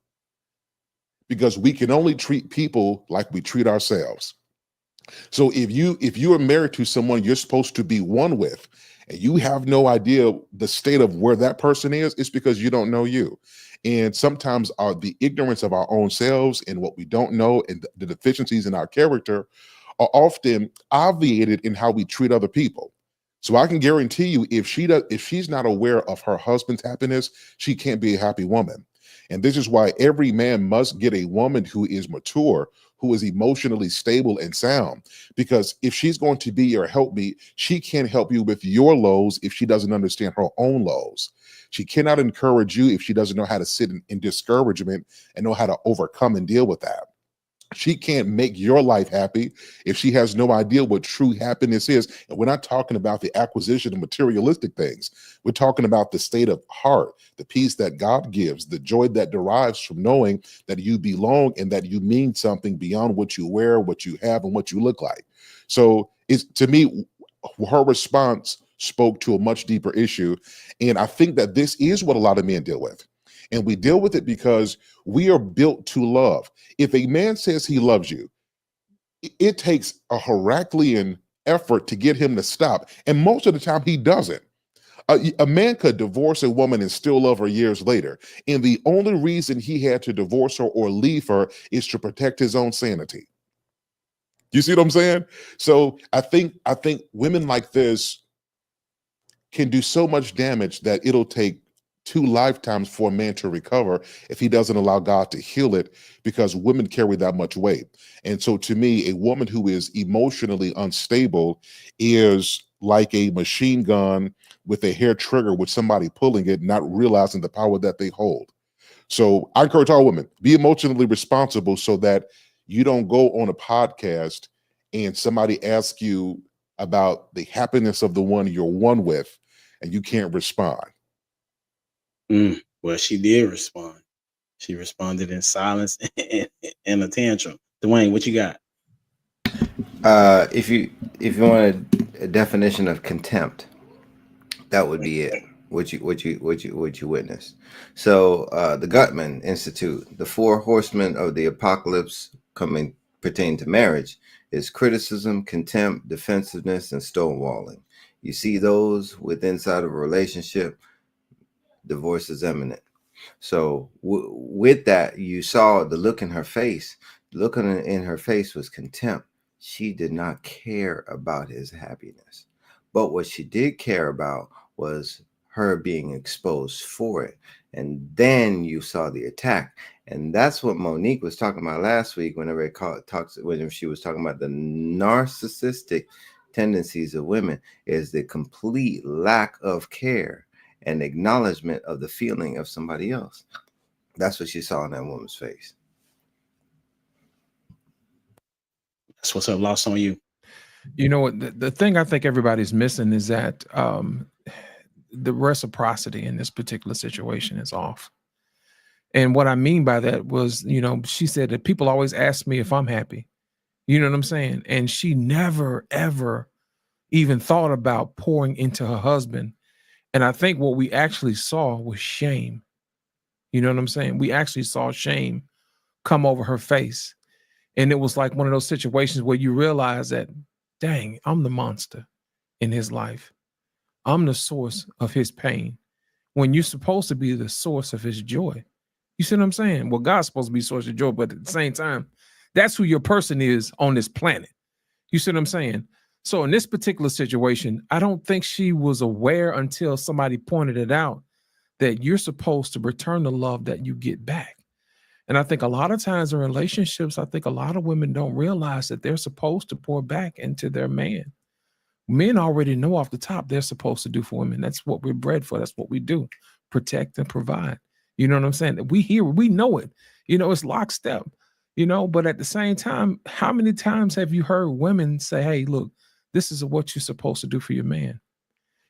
Because we can only treat people like we treat ourselves. So if you are married to someone you're supposed to be one with, and you have no idea the state of where that person is, it's because you don't know you. And sometimes the ignorance of our own selves and what we don't know, and the deficiencies in our character, are often obviated in how we treat other people. So I can guarantee you, if she's not aware of her husband's happiness, she can't be a happy woman. And this is why every man must get a woman who is mature, who is emotionally stable and sound. Because if she's going to be your helpmeet, she can't help you with your lows if she doesn't understand her own lows. She cannot encourage you if she doesn't know how to sit in discouragement and know how to overcome and deal with that. She can't make your life happy if she has no idea what true happiness is. And we're not talking about the acquisition of materialistic things. We're talking about the state of heart, the peace that God gives, the joy that derives from knowing that you belong and that you mean something beyond what you wear, what you have, and what you look like. So to me, her response spoke to a much deeper issue. And I think that this is what a lot of men deal with. And we deal with it because we are built to love. If a man says he loves you, it takes a Herculean effort to get him to stop. And most of the time he doesn't. A man could divorce a woman and still love her years later. And the only reason he had to divorce her or leave her is to protect his own sanity. You see what I'm saying? So I think women like this can do so much damage that it'll take 2 lifetimes for a man to recover if he doesn't allow God to heal it, because women carry that much weight. And so to me, a woman who is emotionally unstable is like a machine gun with a hair trigger with somebody pulling it, not realizing the power that they hold. So I encourage all women, be emotionally responsible so that you don't go on a podcast and somebody asks you about the happiness of the one you're one with and you can't respond. Well, she did respond. She responded in silence and a tantrum. Dwayne, what you got? If you want a definition of contempt, that would be it. What you witnessed. So the Gutman Institute, the 4 horsemen of the apocalypse pertaining to marriage is criticism, contempt, defensiveness, and stonewalling. You see those inside of a relationship, divorce is imminent. So with that, you saw the look in her face. The look in her face was contempt. She did not care about his happiness. But what she did care about was her being exposed for it. And then you saw the attack. And that's what Monique was talking about last week whenever she was talking about the narcissistic tendencies of women, is the complete lack of care and acknowledgement of the feeling of somebody else. That's what she saw in that woman's face. That's what's up. Lost on you. You know what? The thing I think everybody's missing is that the reciprocity in this particular situation is off. And what I mean by that was, she said that people always ask me if I'm happy. You know what I'm saying? And she never, ever even thought about pouring into her husband. And I think what we actually saw was shame. You know what I'm saying? We actually saw shame come over her face. And it was like one of those situations where you realize that, dang, I'm the monster in his life. I'm the source of his pain when you're supposed to be the source of his joy. You see what I'm saying? Well, God's supposed to be source of joy, but at the same time, that's who your person is on this planet. You see what I'm saying? So in this particular situation, I don't think she was aware until somebody pointed it out that you're supposed to return the love that you get back. And I think a lot of times in relationships, I think a lot of women don't realize that they're supposed to pour back into their man. Men already know off the top they're supposed to do for women. That's what we're bred for. That's what we do. Protect and provide. You know what I'm saying? We know it. It's lockstep. But at the same time, how many times have you heard women say, hey, look, this is what you're supposed to do for your man?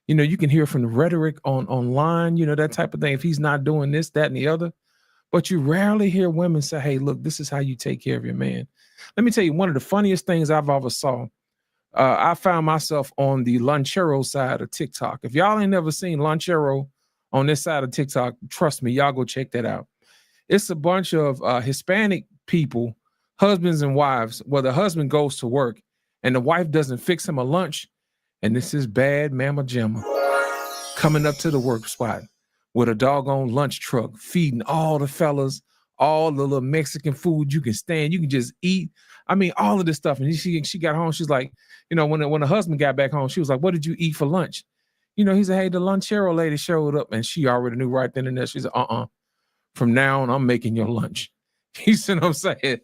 You can hear from the rhetoric online, that type of thing. If he's not doing this, that, and the other. But you rarely hear women say, hey, look, this is how you take care of your man. Let me tell you, one of the funniest things I've ever saw, I found myself on the Lunchero side of TikTok. If y'all ain't never seen Lunchero on this side of TikTok, trust me, y'all go check that out. It's a bunch of Hispanic people, husbands and wives, where the husband goes to work and the wife doesn't fix him a lunch. And this is bad mama jamma coming up to the work spot with a doggone lunch truck, feeding all the fellas, all the little Mexican food you can stand. You can just eat. I mean, all of this stuff. And she got home. She's like, when the husband got back home, she was like, what did you eat for lunch? He said, hey, the Lunchero lady showed up, and she already knew right then and there. She said, from now on, I'm making your lunch. He said, I'm saying,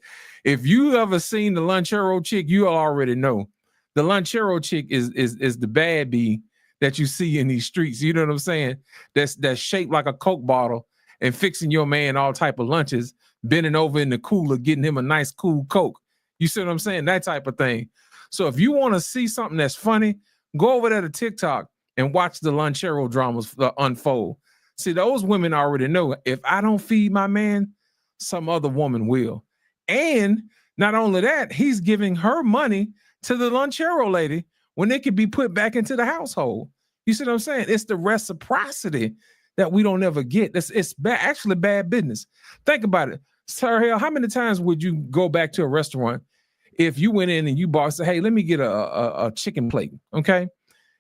if you ever seen the Lunchero chick, you already know. The Lunchero chick is the bad bee that you see in these streets. You know what I'm saying? That's shaped like a Coke bottle and fixing your man all type of lunches, bending over in the cooler, getting him a nice cool Coke. You see what I'm saying? That type of thing. So if you want to see something that's funny, go over there to TikTok and watch the Lunchero dramas unfold. See, those women already know, if I don't feed my man, some other woman will. And not only that, he's giving her money to the Lunchero lady when it could be put back into the household. You see what I'm saying? It's the reciprocity that we don't ever get. It's actually bad business. Think about it. Sir Hell, how many times would you go back to a restaurant if you went in and you bought, say, hey, let me get a chicken plate, okay?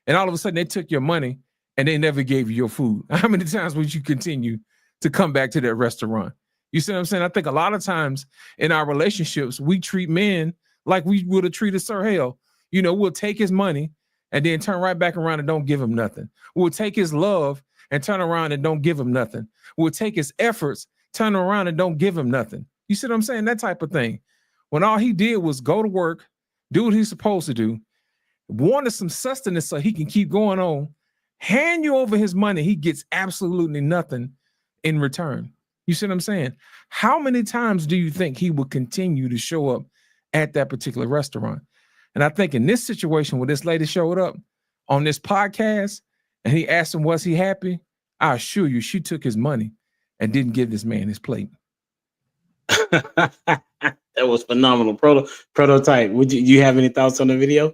And all of a sudden they took your money and they never gave you your food. How many times would you continue to come back to that restaurant? You see what I'm saying? I think a lot of times in our relationships, we treat men like we would have treated Sir Hell. We'll take his money and then turn right back around and don't give him nothing. We'll take his love and turn around and don't give him nothing. We'll take his efforts, turn around and don't give him nothing. You see what I'm saying? That type of thing. When all he did was go to work, do what he's supposed to do, wanted some sustenance so he can keep going on, hand you over his money, he gets absolutely nothing in return. You see what I'm saying? How many times do you think he would continue to show up at that particular restaurant? And I think in this situation where this lady showed up on this podcast and he asked him, was he happy? I assure you, she took his money and didn't give this man his plate. That was phenomenal. Prototype. Would you have any thoughts on the video?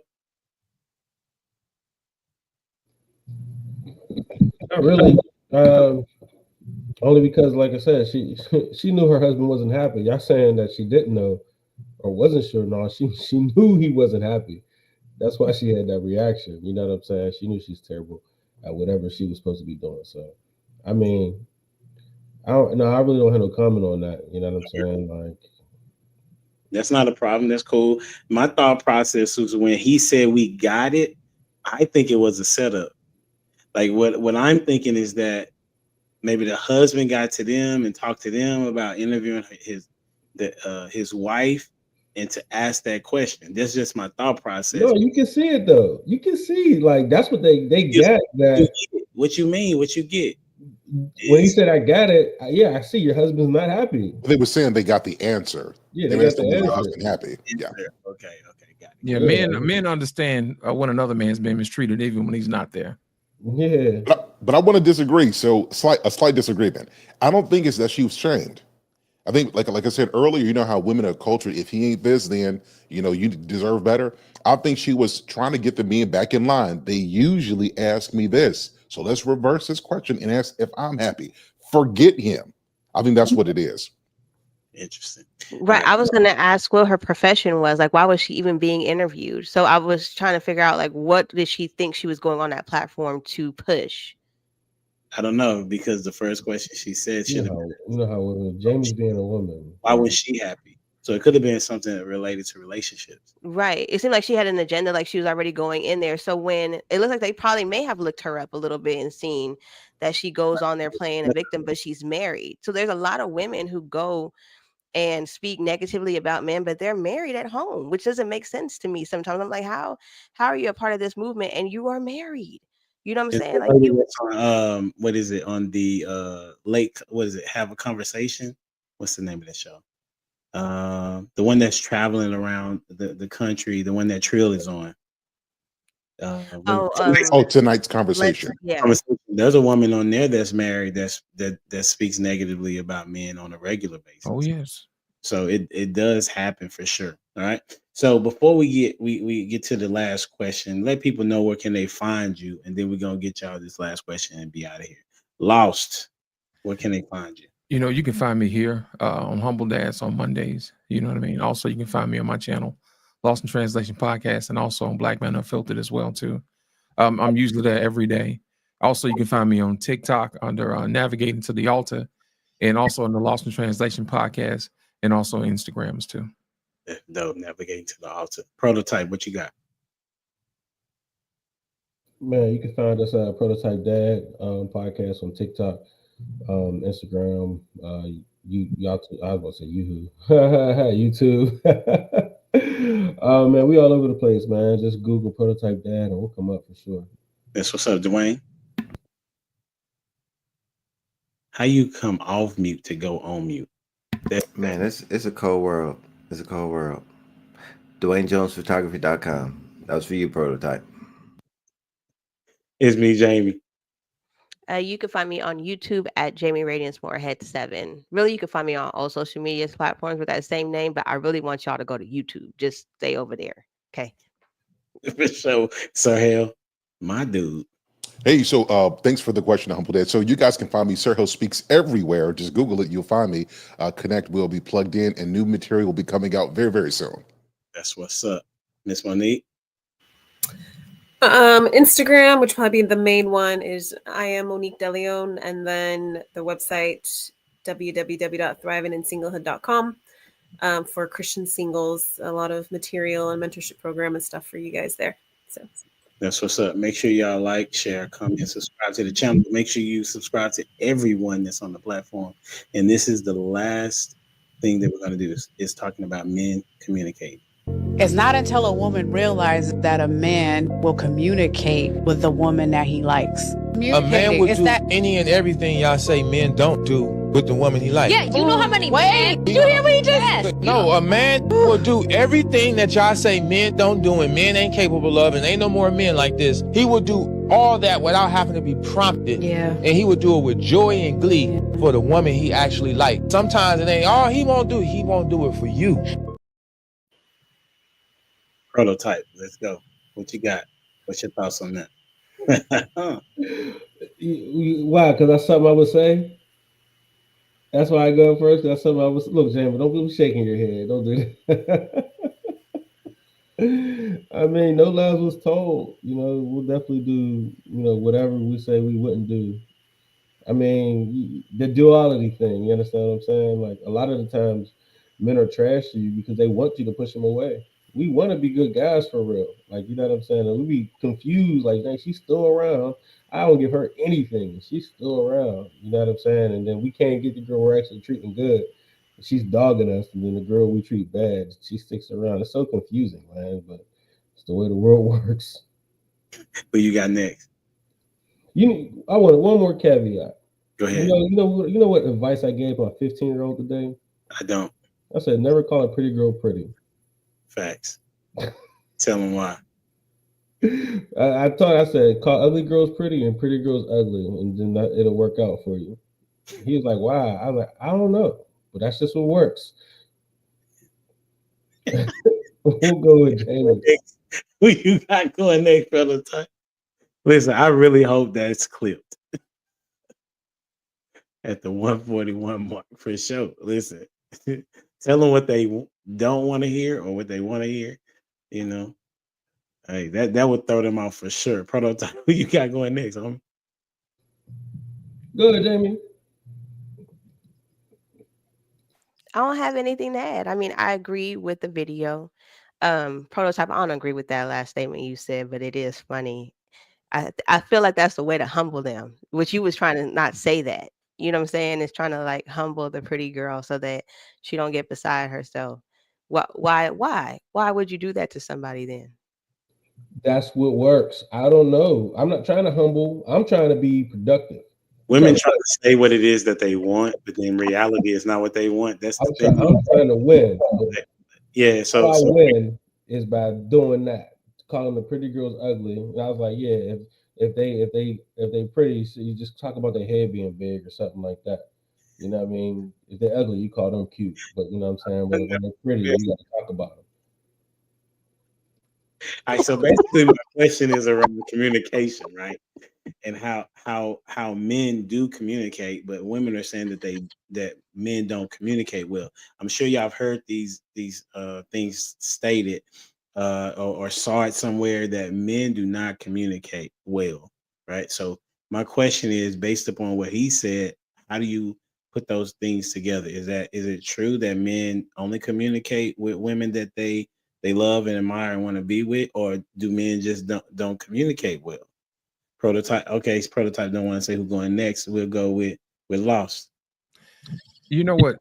Not really. Only because, like I said, she knew her husband wasn't happy. Y'all saying that she didn't know or wasn't sure? No, she knew he wasn't happy. That's why she had that reaction. You know what I'm saying? She knew she's terrible at whatever she was supposed to be doing. So, I mean, I really don't have no comment on that. You know what I'm saying? Like, that's not a problem. That's cool. My thought process was when he said we got it, I think it was a setup. Like what I'm thinking is that maybe the husband got to them and talked to them about interviewing his wife and to ask that question. That's just my thought process. No, you can see it though. You can see like that's what they get. That what you mean? What you get? When he said I got it, yeah, I see your husband's not happy. They were saying they got the answer. Yeah, they got the answer. Husband happy. Yeah. Okay, got it. Yeah, men understand when another man's been mistreated, even when he's not there. Yeah. But I want to disagree. So a slight disagreement. I don't think it's that she was shamed. I think, like I said earlier, you know how women are cultured. If he ain't this, then you deserve better. I think she was trying to get the men back in line. They usually ask me this, so let's reverse this question and ask if I'm happy. Forget him. I think that's what it is. Interesting. Right. I was going to ask what her profession was. Like, why was she even being interviewed? So I was trying to figure out, like, what did she think she was going on that platform to push? I don't know, because the first question she said should have been, you know how women, Jamie's being a woman. Why was she happy? So it could have been something related to relationships. Right. It seemed like she had an agenda, like she was already going in there. So when it looked like they probably may have looked her up a little bit and seen that she goes on there playing a victim, but she's married. So there's a lot of women who go and speak negatively about men, but they're married at home, which doesn't make sense to me. Sometimes I'm like, how are you a part of this movement and you are married? You know what I'm saying? Like, what is it on the late? What is it? Have a Conversation. What's the name of the show? The one that's traveling around the country. The one that Trill is on. Tonight's Conversation. Yeah. There's a woman on there that's married that speaks negatively about men on a regular basis. Oh yes. So it does happen for sure. All right. So before we get to the last question, let people know where can they find you, and then we're gonna get y'all this last question and be out of here. Lost, where can they find you? You can find me here on Humble Dads on Mondays. You know what I mean? Also, you can find me on my channel, Lost in Translation Podcast, and also on Black Man Unfiltered as well too. I'm usually there every day. Also, you can find me on TikTok under Navigating to the Altar, and also on the Lost in Translation Podcast, and also Instagrams too. No, Navigating to the Altar. Prototype, what you got? Man, you can find us at Prototype Dad podcast on TikTok, Instagram, I was about to say YouTube. Man, we all over the place, man. Just Google Prototype Dad and we'll come up for sure. That's what's up, Dwayne. How you come off mute to go on mute? Man, it's a cold world. It's a cold world. DwayneJonesPhotography.com. That was for you, Prototype. It's me, Jamie. You can find me on YouTube at Jamie Radiance Moorhead 7. Really, you can find me on all social media platforms with that same name, but I really want y'all to go to YouTube. Just stay over there. Okay. For sure. So hell, my dude. Hey, so thanks for the question, Humble Dad. So you guys can find me, Sir Hill Speaks, everywhere. Just Google it, you'll find me. Connect will be plugged in, and new material will be coming out very, very soon. That's what's up. Miss Monique? Instagram, which probably be the main one, is I am Monique DeLeon, and then the website www.thrivinginsinglehood.com for Christian singles. A lot of material and mentorship program and stuff for you guys there. So that's what's up. Make sure y'all like, share, comment, subscribe to the channel. Make sure you subscribe to everyone that's on the platform. And this is the last thing that we're going to do is talking about men communicating. It's not until a woman realizes that a man will communicate with the woman that he likes. A man will do any and everything y'all say men don't do. with the woman he likes. Yeah, you know how many men? Did you hear what he just said? No, a man will do everything that y'all say men don't do and men ain't capable of, and ain't no more men like this. He will do all that without having to be prompted. Yeah. And he would do it with joy and glee for the woman he actually liked. Sometimes it ain't all he won't do it for you. Prototype, let's go. What you got? What's your thoughts on that? Why? Because that's something I would say. That's why I go first. That's something I was. Look, Jamie, don't be shaking your head. Don't do that. I mean, no lies was told. You know, we'll definitely do. You know, whatever we say we wouldn't do. I mean, the duality thing. You understand what I'm saying? Like a lot of the times, men are trash to you because they want you to push them away. We want to be good guys for real. Like, you know what I'm saying? And we be confused. Like, dang, she's still around. I don't give her anything. She's still around. You know what I'm saying? And then we can't get the girl we're actually treating good. She's dogging us, and then the girl we treat bad, she sticks around. It's so confusing, man. But it's the way the world works. Who you got next? I want one more caveat. Go ahead. You know what advice I gave my 15-year-old today? I don't. I said, never call a pretty girl pretty. Facts. Tell them why. I said, call ugly girls pretty and pretty girls ugly, and then it'll work out for you. He was like, why? I was like, I don't know, but that's just what works. We'll go with Jamie. Who you got going next, Prototype? Listen, I really hope that's clipped at the 141 mark for sure. Listen, tell them what they don't want to hear or what they want to hear. You know, hey, that would throw them out for sure. Prototype, who you got going next, homie? Go ahead, Jamie. I don't have anything to add. I mean, I agree with the video. Prototype, I don't agree with that last statement you said, but it is funny. I feel like that's the way to humble them, which you was trying to not say that. You know what I'm saying? It's trying to like humble the pretty girl so that she don't get beside herself. Why would you do that to somebody then? That's what works. I don't know. I'm not trying to humble. I'm trying to be productive. Women try to say what it is that they want, but in reality, it's not what they want. That's the thing. I'm trying to win. Yeah, so how I win is by doing that, calling the pretty girls ugly. And I was like, yeah, if they pretty, so you just talk about their head being big or something like that. You know what I mean? If they're ugly, you call them cute. But you know what I'm saying? When they're pretty, you got to talk about them. All right, so basically my question is around communication, right? And how men do communicate, but women are saying that men don't communicate well. I'm sure y'all have heard these things stated or saw it somewhere that men do not communicate well, right? So my question is, based upon what he said, how do you put those things together? Is it true that men only communicate with women that they love and admire and want to be with, or do men just don't communicate well? Prototype. Okay, Prototype don't want to say who's going next. We'll go with Lost. You know what?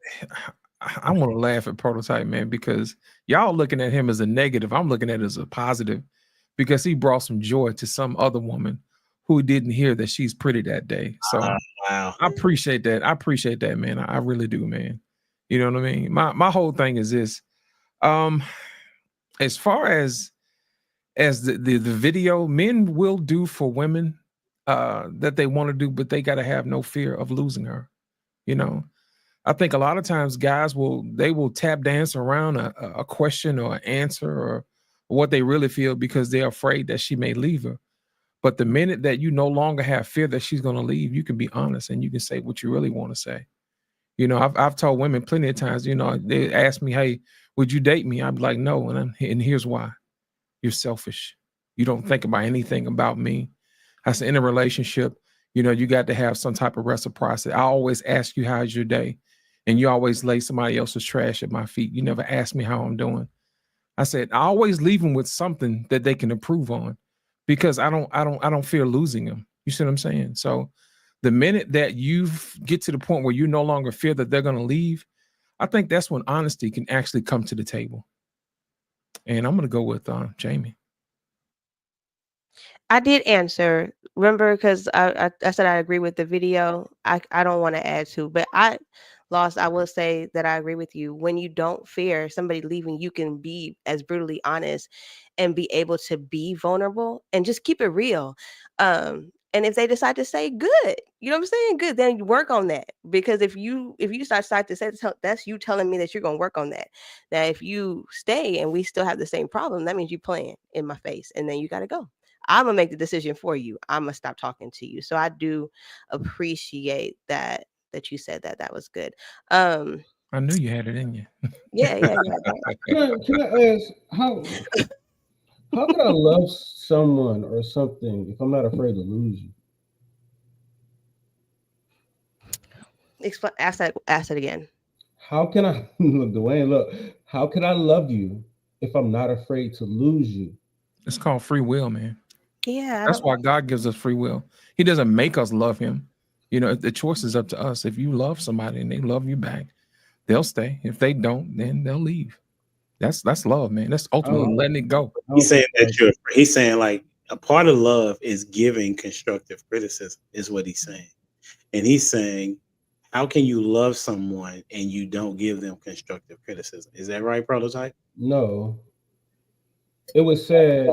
I want to laugh at Prototype, man, because y'all looking at him as a negative. I'm looking at it as a positive because he brought some joy to some other woman who didn't hear that she's pretty that day. So wow. I appreciate that. I appreciate that, man. I really do, man. You know what I mean? My whole thing is this. As far as the video, men will do for women that they want to do, but they got to have no fear of losing her. You know, I think a lot of times guys will tap dance around a question or an answer or what they really feel because they're afraid that she may leave her. But the minute that you no longer have fear that she's going to leave, you can be honest and you can say what you really want to say. You know, I've told women plenty of times, you know, they ask me, hey, would you date me? I'm like, no. And here's why. You're selfish. You don't think about anything about me. I said, in a relationship, you know, you got to have some type of reciprocity. I always ask you, how's your day? And you always lay somebody else's trash at my feet. You never ask me how I'm doing. I said, I always leave them with something that they can improve on because I don't fear losing them. You see what I'm saying? So the minute that you get to the point where you no longer fear that they're going to leave, I think that's when honesty can actually come to the table. And I'm going to go with Jamie. I did answer. Remember, because I said I agree with the video. I don't want to add to, but I will say that I agree with you. When you don't fear somebody leaving, you can be as brutally honest and be able to be vulnerable and just keep it real. And if they decide to say good, you know what I'm saying? Good, then you work on that. Because if you start to say, that's you telling me that you're gonna work on that. Now, if you stay and we still have the same problem, that means you playing in my face, and then you gotta go. I'm gonna make the decision for you. I'm gonna stop talking to you. So I do appreciate that you said that. That was good. I knew you had it in you. Yeah. Can I ask how can I love someone or something if I'm not afraid to lose you? Ask that again. How can I look, Dwayne? Look, how can I love you if I'm not afraid to lose you? It's called free will, man. Yeah. That's why God gives us free will. He doesn't make us love him. You know, the choice is up to us. If you love somebody and they love you back, they'll stay. If they don't, then they'll leave. That's love, man. That's ultimately letting it go. He's saying that he's saying like a part of love is giving constructive criticism, is what he's saying. And he's saying, how can you love someone and you don't give them constructive criticism? Is that right, Prototype? No. It was said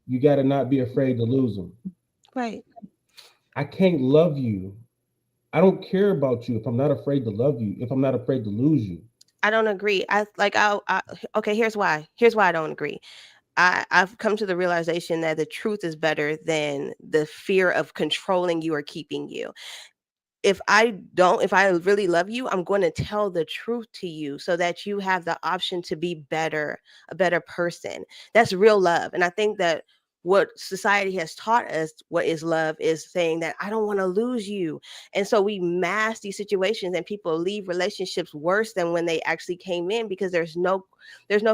you got to not be afraid to lose them. Right. I can't love you. I don't care about you if I'm not afraid to love you, if I'm not afraid to lose you. I don't agree. Okay, here's why. I don't agree. I've come to the realization that the truth is better than the fear of controlling you or keeping you. If I really love you, I'm going to tell the truth to you so that you have the option to be a better person. That's real love. And I think that what society has taught us what is love is saying that I don't want to lose you. And so we mask these situations and people leave relationships worse than when they actually came in because there's no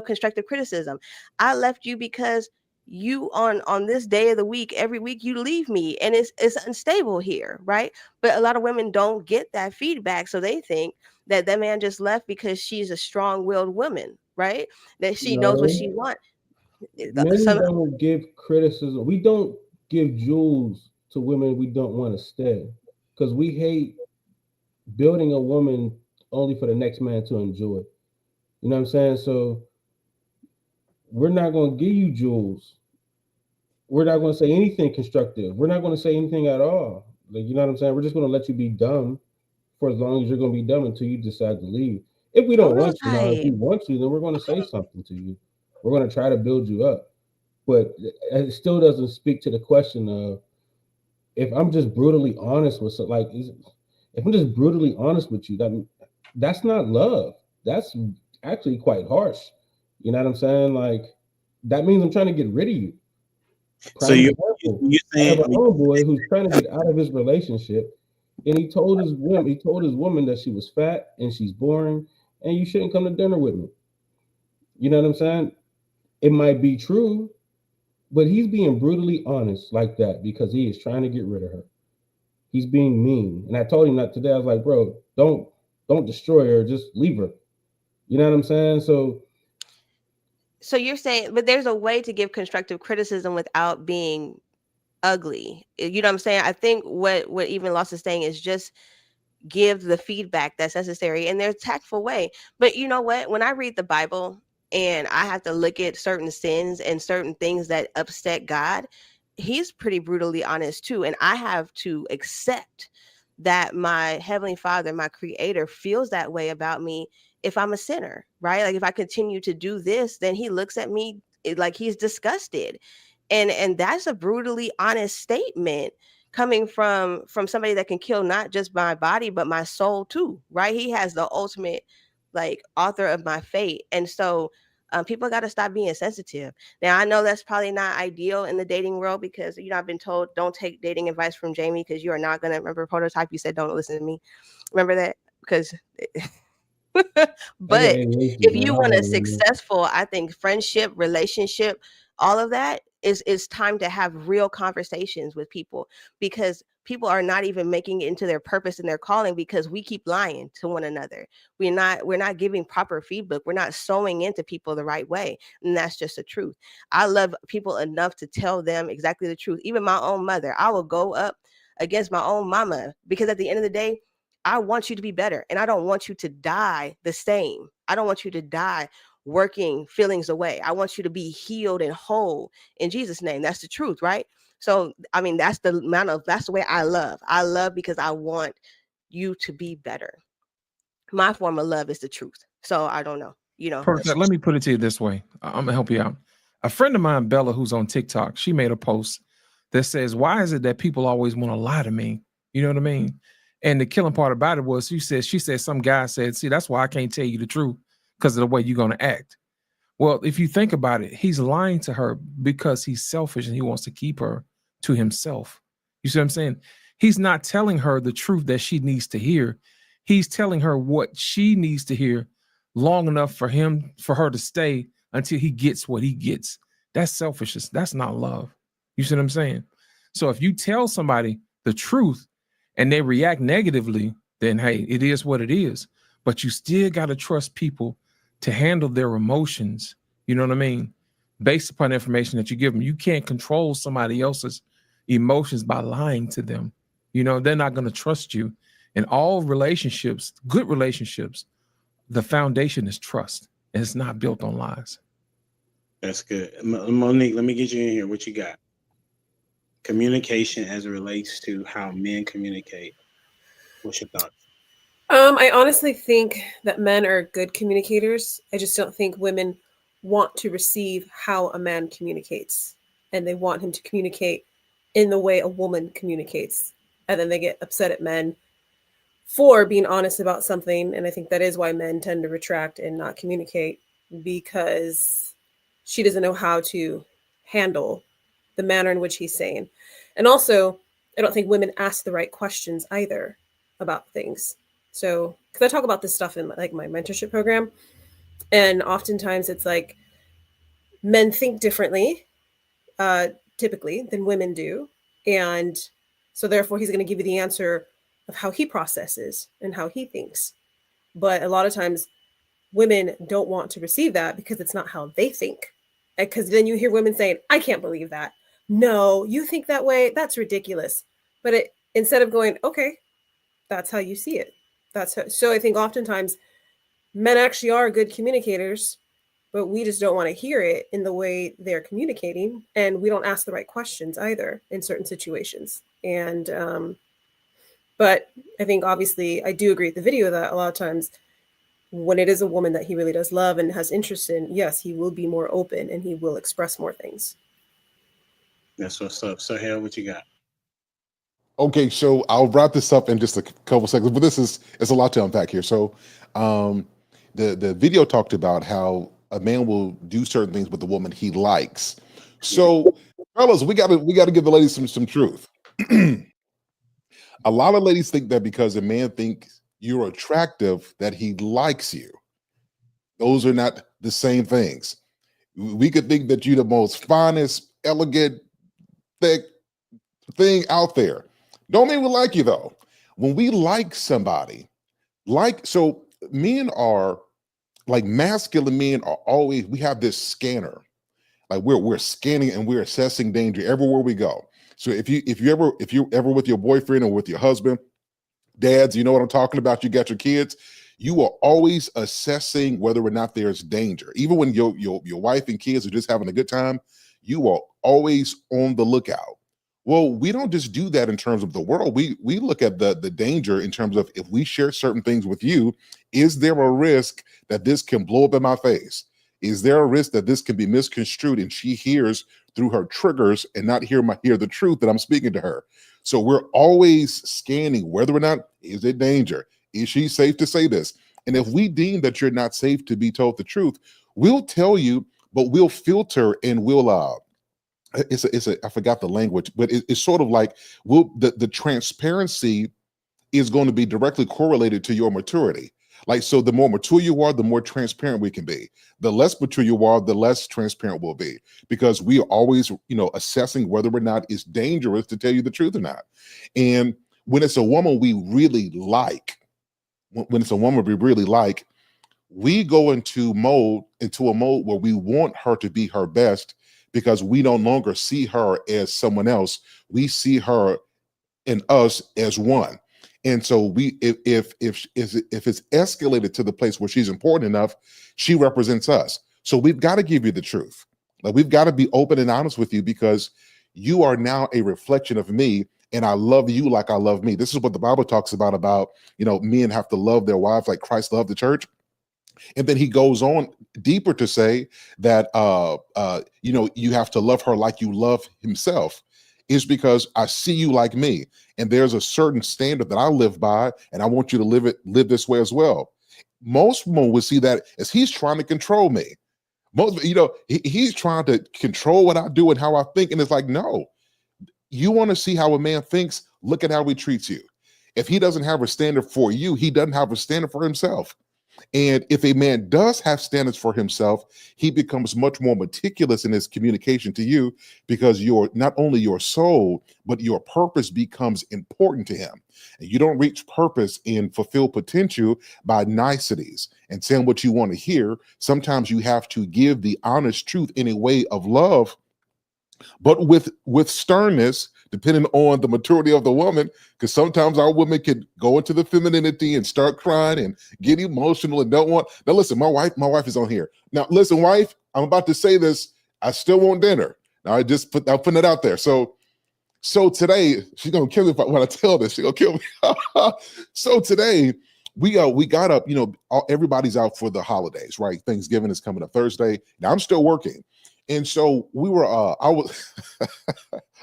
constructive criticism. I left you because you on this day of the week, every week you leave me and it's unstable here, right? But a lot of women don't get that feedback, so they think that man just left because she's a strong-willed woman, right? That she knows what she wants. Men don't give criticism. We don't give jewels to women we don't want to stay because we hate building a woman only for the next man to enjoy. You know what I'm saying? So we're not going to give you jewels. We're not going to say anything constructive. We're not going to say anything at all. Like, you know what I'm saying? We're just going to let you be dumb for as long as you're going to be dumb until you decide to leave. If we don't want you, now, if we want you, then we're going to say something to you. We're going to try to build you up. But it still doesn't speak to the question of if I'm just brutally honest with if I'm just brutally honest with you, that's not love. That's actually quite harsh. You know what I'm saying? Like, that means I'm trying to get rid of you. So you have a homeboy who's trying to get out of his relationship, and he told his woman that she was fat and she's boring, and you shouldn't come to dinner with me. You know what I'm saying? It might be true, but he's being brutally honest like that because he is trying to get rid of her. He's being mean, and I told him that today. I was like, bro, don't destroy her, just leave her. You know what I'm saying? So you're saying, but there's a way to give constructive criticism without being ugly. You know what I'm saying? I think what even Lost is saying is just give the feedback that's necessary in their tactful way. But you know what? When I read the Bible and I have to look at certain sins and certain things that upset God, he's pretty brutally honest too. And I have to accept that my Heavenly Father, my Creator, feels that way about me if I'm a sinner, right? Like if I continue to do this, then he looks at me like he's disgusted. And that's a brutally honest statement coming from somebody that can kill not just my body, but my soul too, right? He has the ultimate like author of my fate. And so people got to stop being sensitive. Now, I know that's probably not ideal in the dating world because, you know, I've been told don't take dating advice from Jamie because you are not going to remember Prototype. You said, don't listen to me. Remember that? Because but if you want a successful, I think friendship, relationship, all of that is time to have real conversations with people because people are not even making it into their purpose and their calling because we keep lying to one another. We're not giving proper feedback. We're not sewing into people the right way. And that's just the truth. I love people enough to tell them exactly the truth. Even my own mother, I will go up against my own mama, because at the end of the day, I want you to be better. And I don't want you to die the same. I don't want you to die working feelings away. I want you to be healed and whole in Jesus' name. That's the truth, right? So, I mean, that's the way I love. I love because I want you to be better. My form of love is the truth. So I don't know, Perfect. Let me put it to you this way. I'm gonna help you out. A friend of mine, Bella, who's on TikTok, she made a post that says, why is it that people always want to lie to me? You know what I mean? And the killing part about it was she said some guy said, see, that's why I can't tell you the truth, because of the way you're going to act. Well, if you think about it, he's lying to her because he's selfish and he wants to keep her to himself. You see what I'm saying? He's not telling her the truth that she needs to hear. He's telling her what she needs to hear long enough for her to stay until he gets what he gets. That's selfishness. That's not love. You see what I'm saying? So if you tell somebody the truth and they react negatively, then hey, it is what it is. But you still got to trust people to handle their emotions. You know what I mean? Based upon information that you give them. You can't control somebody else's emotions by lying to them. They're not going to trust you. In all relationships, good relationships, the foundation is trust, and it's not built on lies. That's good. Monique, let me get you in here. What you got? Communication as it relates to how men communicate. What's your thoughts? I honestly think that men are good communicators. I just don't think women want to receive how a man communicates, and they want him to communicate in the way a woman communicates. And then they get upset at men for being honest about something. And I think that is why men tend to retract and not communicate, because she doesn't know how to handle the manner in which he's saying. And also, I don't think women ask the right questions either about things. So, because I talk about this stuff in like my mentorship program, and oftentimes it's like men think differently, typically, than women do. And so therefore he's going to give you the answer of how he processes and how he thinks. But a lot of times women don't want to receive that because it's not how they think. Because then you hear women saying, I can't believe that. No, you think that way? That's ridiculous. But instead of going, okay, that's how you see it. So I think oftentimes men actually are good communicators, but we just don't want to hear it in the way they're communicating. And we don't ask the right questions either in certain situations. And, but I think obviously I do agree with the video that a lot of times when it is a woman that he really does love and has interest in, yes, he will be more open and he will express more things. That's what's up. So, Hale, what you got? Okay, so I'll wrap this up in just a couple seconds, but it's a lot to unpack here. So, the video talked about how a man will do certain things with the woman he likes. So, fellas, we gotta give the ladies some truth. A lot of ladies think that because a man thinks you're attractive, that he likes you. Those are not the same things. We could think that you're the most finest, elegant, thick thing out there. Don't mean we like you though. When we like somebody, so men are like masculine men are always, we have this scanner. Like we're scanning and we're assessing danger everywhere we go. So if you're ever with your boyfriend or with your husband, dads, you know what I'm talking about, you got your kids, you are always assessing whether or not there's danger. Even when your wife and kids are just having a good time, you are always on the lookout. Well, we don't just do that in terms of the world. We look at the danger in terms of, if we share certain things with you, is there a risk that this can blow up in my face? Is there a risk that this can be misconstrued and she hears through her triggers and not hear the truth that I'm speaking to her? So we're always scanning whether or not, is it danger? Is she safe to say this? And if we deem that you're not safe to be told the truth, we'll tell you, but we'll filter and we'll I forgot the language, but it's sort of like the transparency is going to be directly correlated to your maturity. Like, so the more mature you are, the more transparent we can be. The less mature you are, the less transparent we'll be, because we are always, assessing whether or not it's dangerous to tell you the truth or not. And when it's a woman we really like, we go into a mode where we want her to be her best, because we no longer see her as someone else. We see her and us as one. And so if it's escalated to the place where she's important enough, she represents us. So we've got to give you the truth. Like, we've got to be open and honest with you, because you are now a reflection of me, and I love you like I love me. This is what the Bible talks about, men have to love their wives like Christ loved the church. And then he goes on deeper to say that, you have to love her like you love himself. Is because I see you like me, and there's a certain standard that I live by, and I want you to live this way as well. Most women would see that as he's trying to control me. He's trying to control what I do and how I think. And it's like, no, you want to see how a man thinks? Look at how he treats you. If he doesn't have a standard for you, he doesn't have a standard for himself. And if a man does have standards for himself, he becomes much more meticulous in his communication to you, because not only your soul, but your purpose becomes important to him. And you don't reach purpose and fulfill potential by niceties and saying what you want to hear. Sometimes you have to give the honest truth in a way of love, but with sternness, depending on the maturity of the woman, because sometimes our women can go into the femininity and start crying and get emotional and don't want. Now listen, my wife is on here. Now listen, wife, I'm about to say this. I still want dinner. Now I'm putting it out there. So today she's gonna kill me when I tell this. She's gonna kill me. So today we got up. Everybody's out for the holidays, right? Thanksgiving is coming up Thursday. Now I'm still working. And so we were,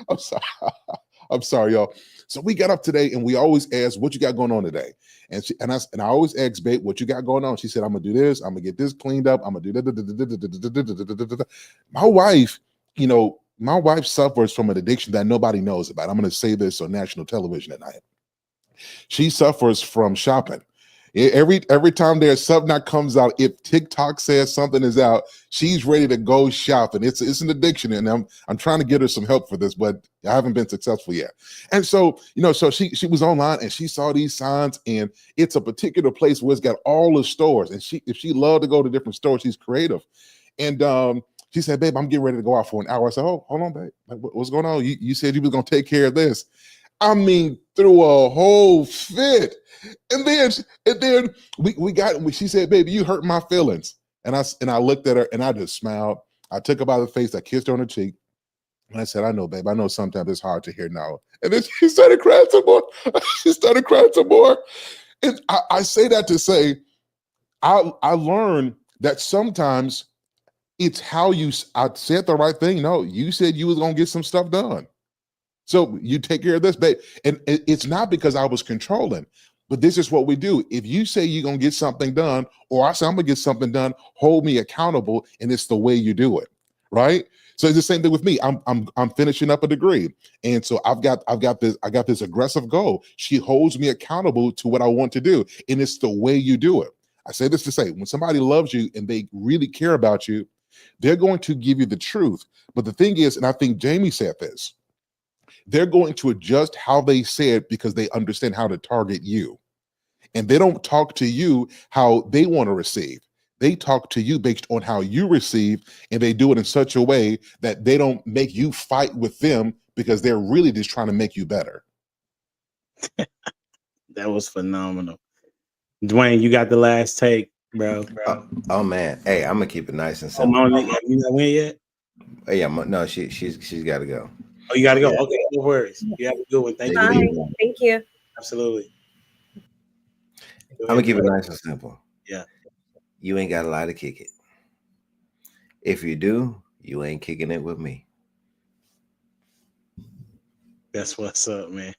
I'm sorry, y'all. So we got up today, and we always ask, what you got going on today? And I always ask Babe, what you got going on? She said, I'm gonna do this, I'm gonna get this cleaned up, I'm gonna do that. My wife suffers from an addiction that nobody knows about. I'm gonna say this on national television tonight. She suffers from shopping. Every time there's something that comes out, if TikTok says something is out, she's ready to go shopping. It's an addiction, and I'm trying to get her some help for this, but I haven't been successful yet. And so, so she was online, and she saw these signs, and it's a particular place where it's got all the stores. And if she loved to go to different stores, she's creative. And she said, Babe, I'm getting ready to go out for an hour. I said, oh, hold on, babe. Like, what's going on? You said you was gonna take care of this. I mean, through a whole fit. And then she said, baby, you hurt my feelings. And I looked at her, and I just smiled. I took her by the face, I kissed her on the cheek. And I said, I know, babe, I know sometimes it's hard to hear now. And then she started crying some more. And I say that to say, I learned that sometimes it's how I said the right thing. No, you said you was going to get some stuff done. So you take care of this, babe. And it's not because I was controlling, but this is what we do. If you say you're going to get something done, or I say I'm going to get something done, hold me accountable. And it's the way you do it. Right. So it's the same thing with me. I'm finishing up a degree. And so I got this aggressive goal. She holds me accountable to what I want to do. And it's the way you do it. I say this to say, when somebody loves you and they really care about you, they're going to give you the truth. But the thing is, and I think Jamie said this, they're going to adjust how they say it because they understand how to target you. And they don't talk to you how they want to receive. They talk to you based on how you receive, and they do it in such a way that they don't make you fight with them because they're really just trying to make you better. That was phenomenal. Dwayne, you got the last take, bro. Oh man. Hey, I'm gonna keep it nice and simple. You not win yet? Oh, yeah, no, she's got to go. Oh, you got to go. Yeah. Okay, no worries. You have a good one. Thank you. Bye. Thank you. Absolutely. I'm gonna keep it nice and simple. Yeah. You ain't got to lie to kick it. If you do, you ain't kicking it with me. That's what's up, man.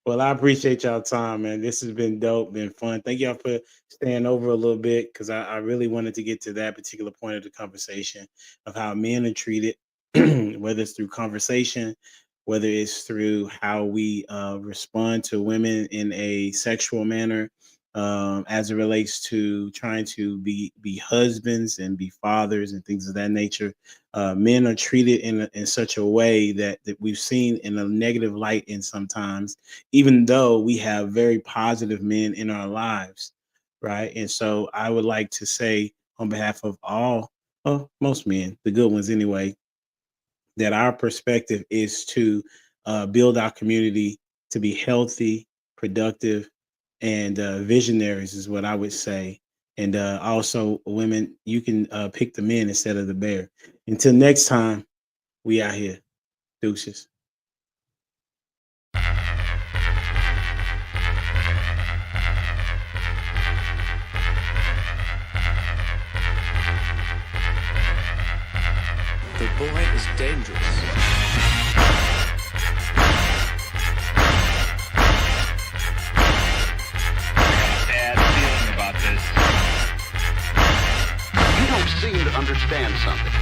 Well, I appreciate y'all time, man. This has been dope, been fun. Thank y'all for staying over a little bit, because I really wanted to get to that particular point of the conversation of how men are treated, whether it's through conversation, whether it's through how we respond to women in a sexual manner, as it relates to trying to be husbands and be fathers and things of that nature. Men are treated in such a way that we've seen in a negative light in sometimes, even though we have very positive men in our lives, right? And so I would like to say on behalf of most men, the good ones anyway, that our perspective is to build our community to be healthy, productive, and visionaries is what I would say. And also, women, you can pick the men instead of the bear. Until next time, we out here. Deuces. The boy is dangerous. You don't seem to understand something.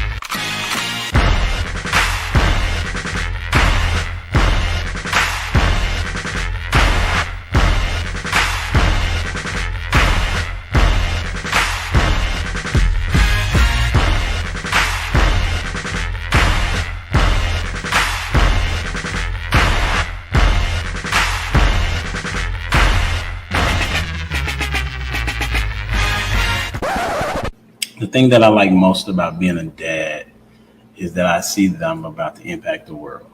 The thing that I like most about being a dad is that I see that I'm about to impact the world.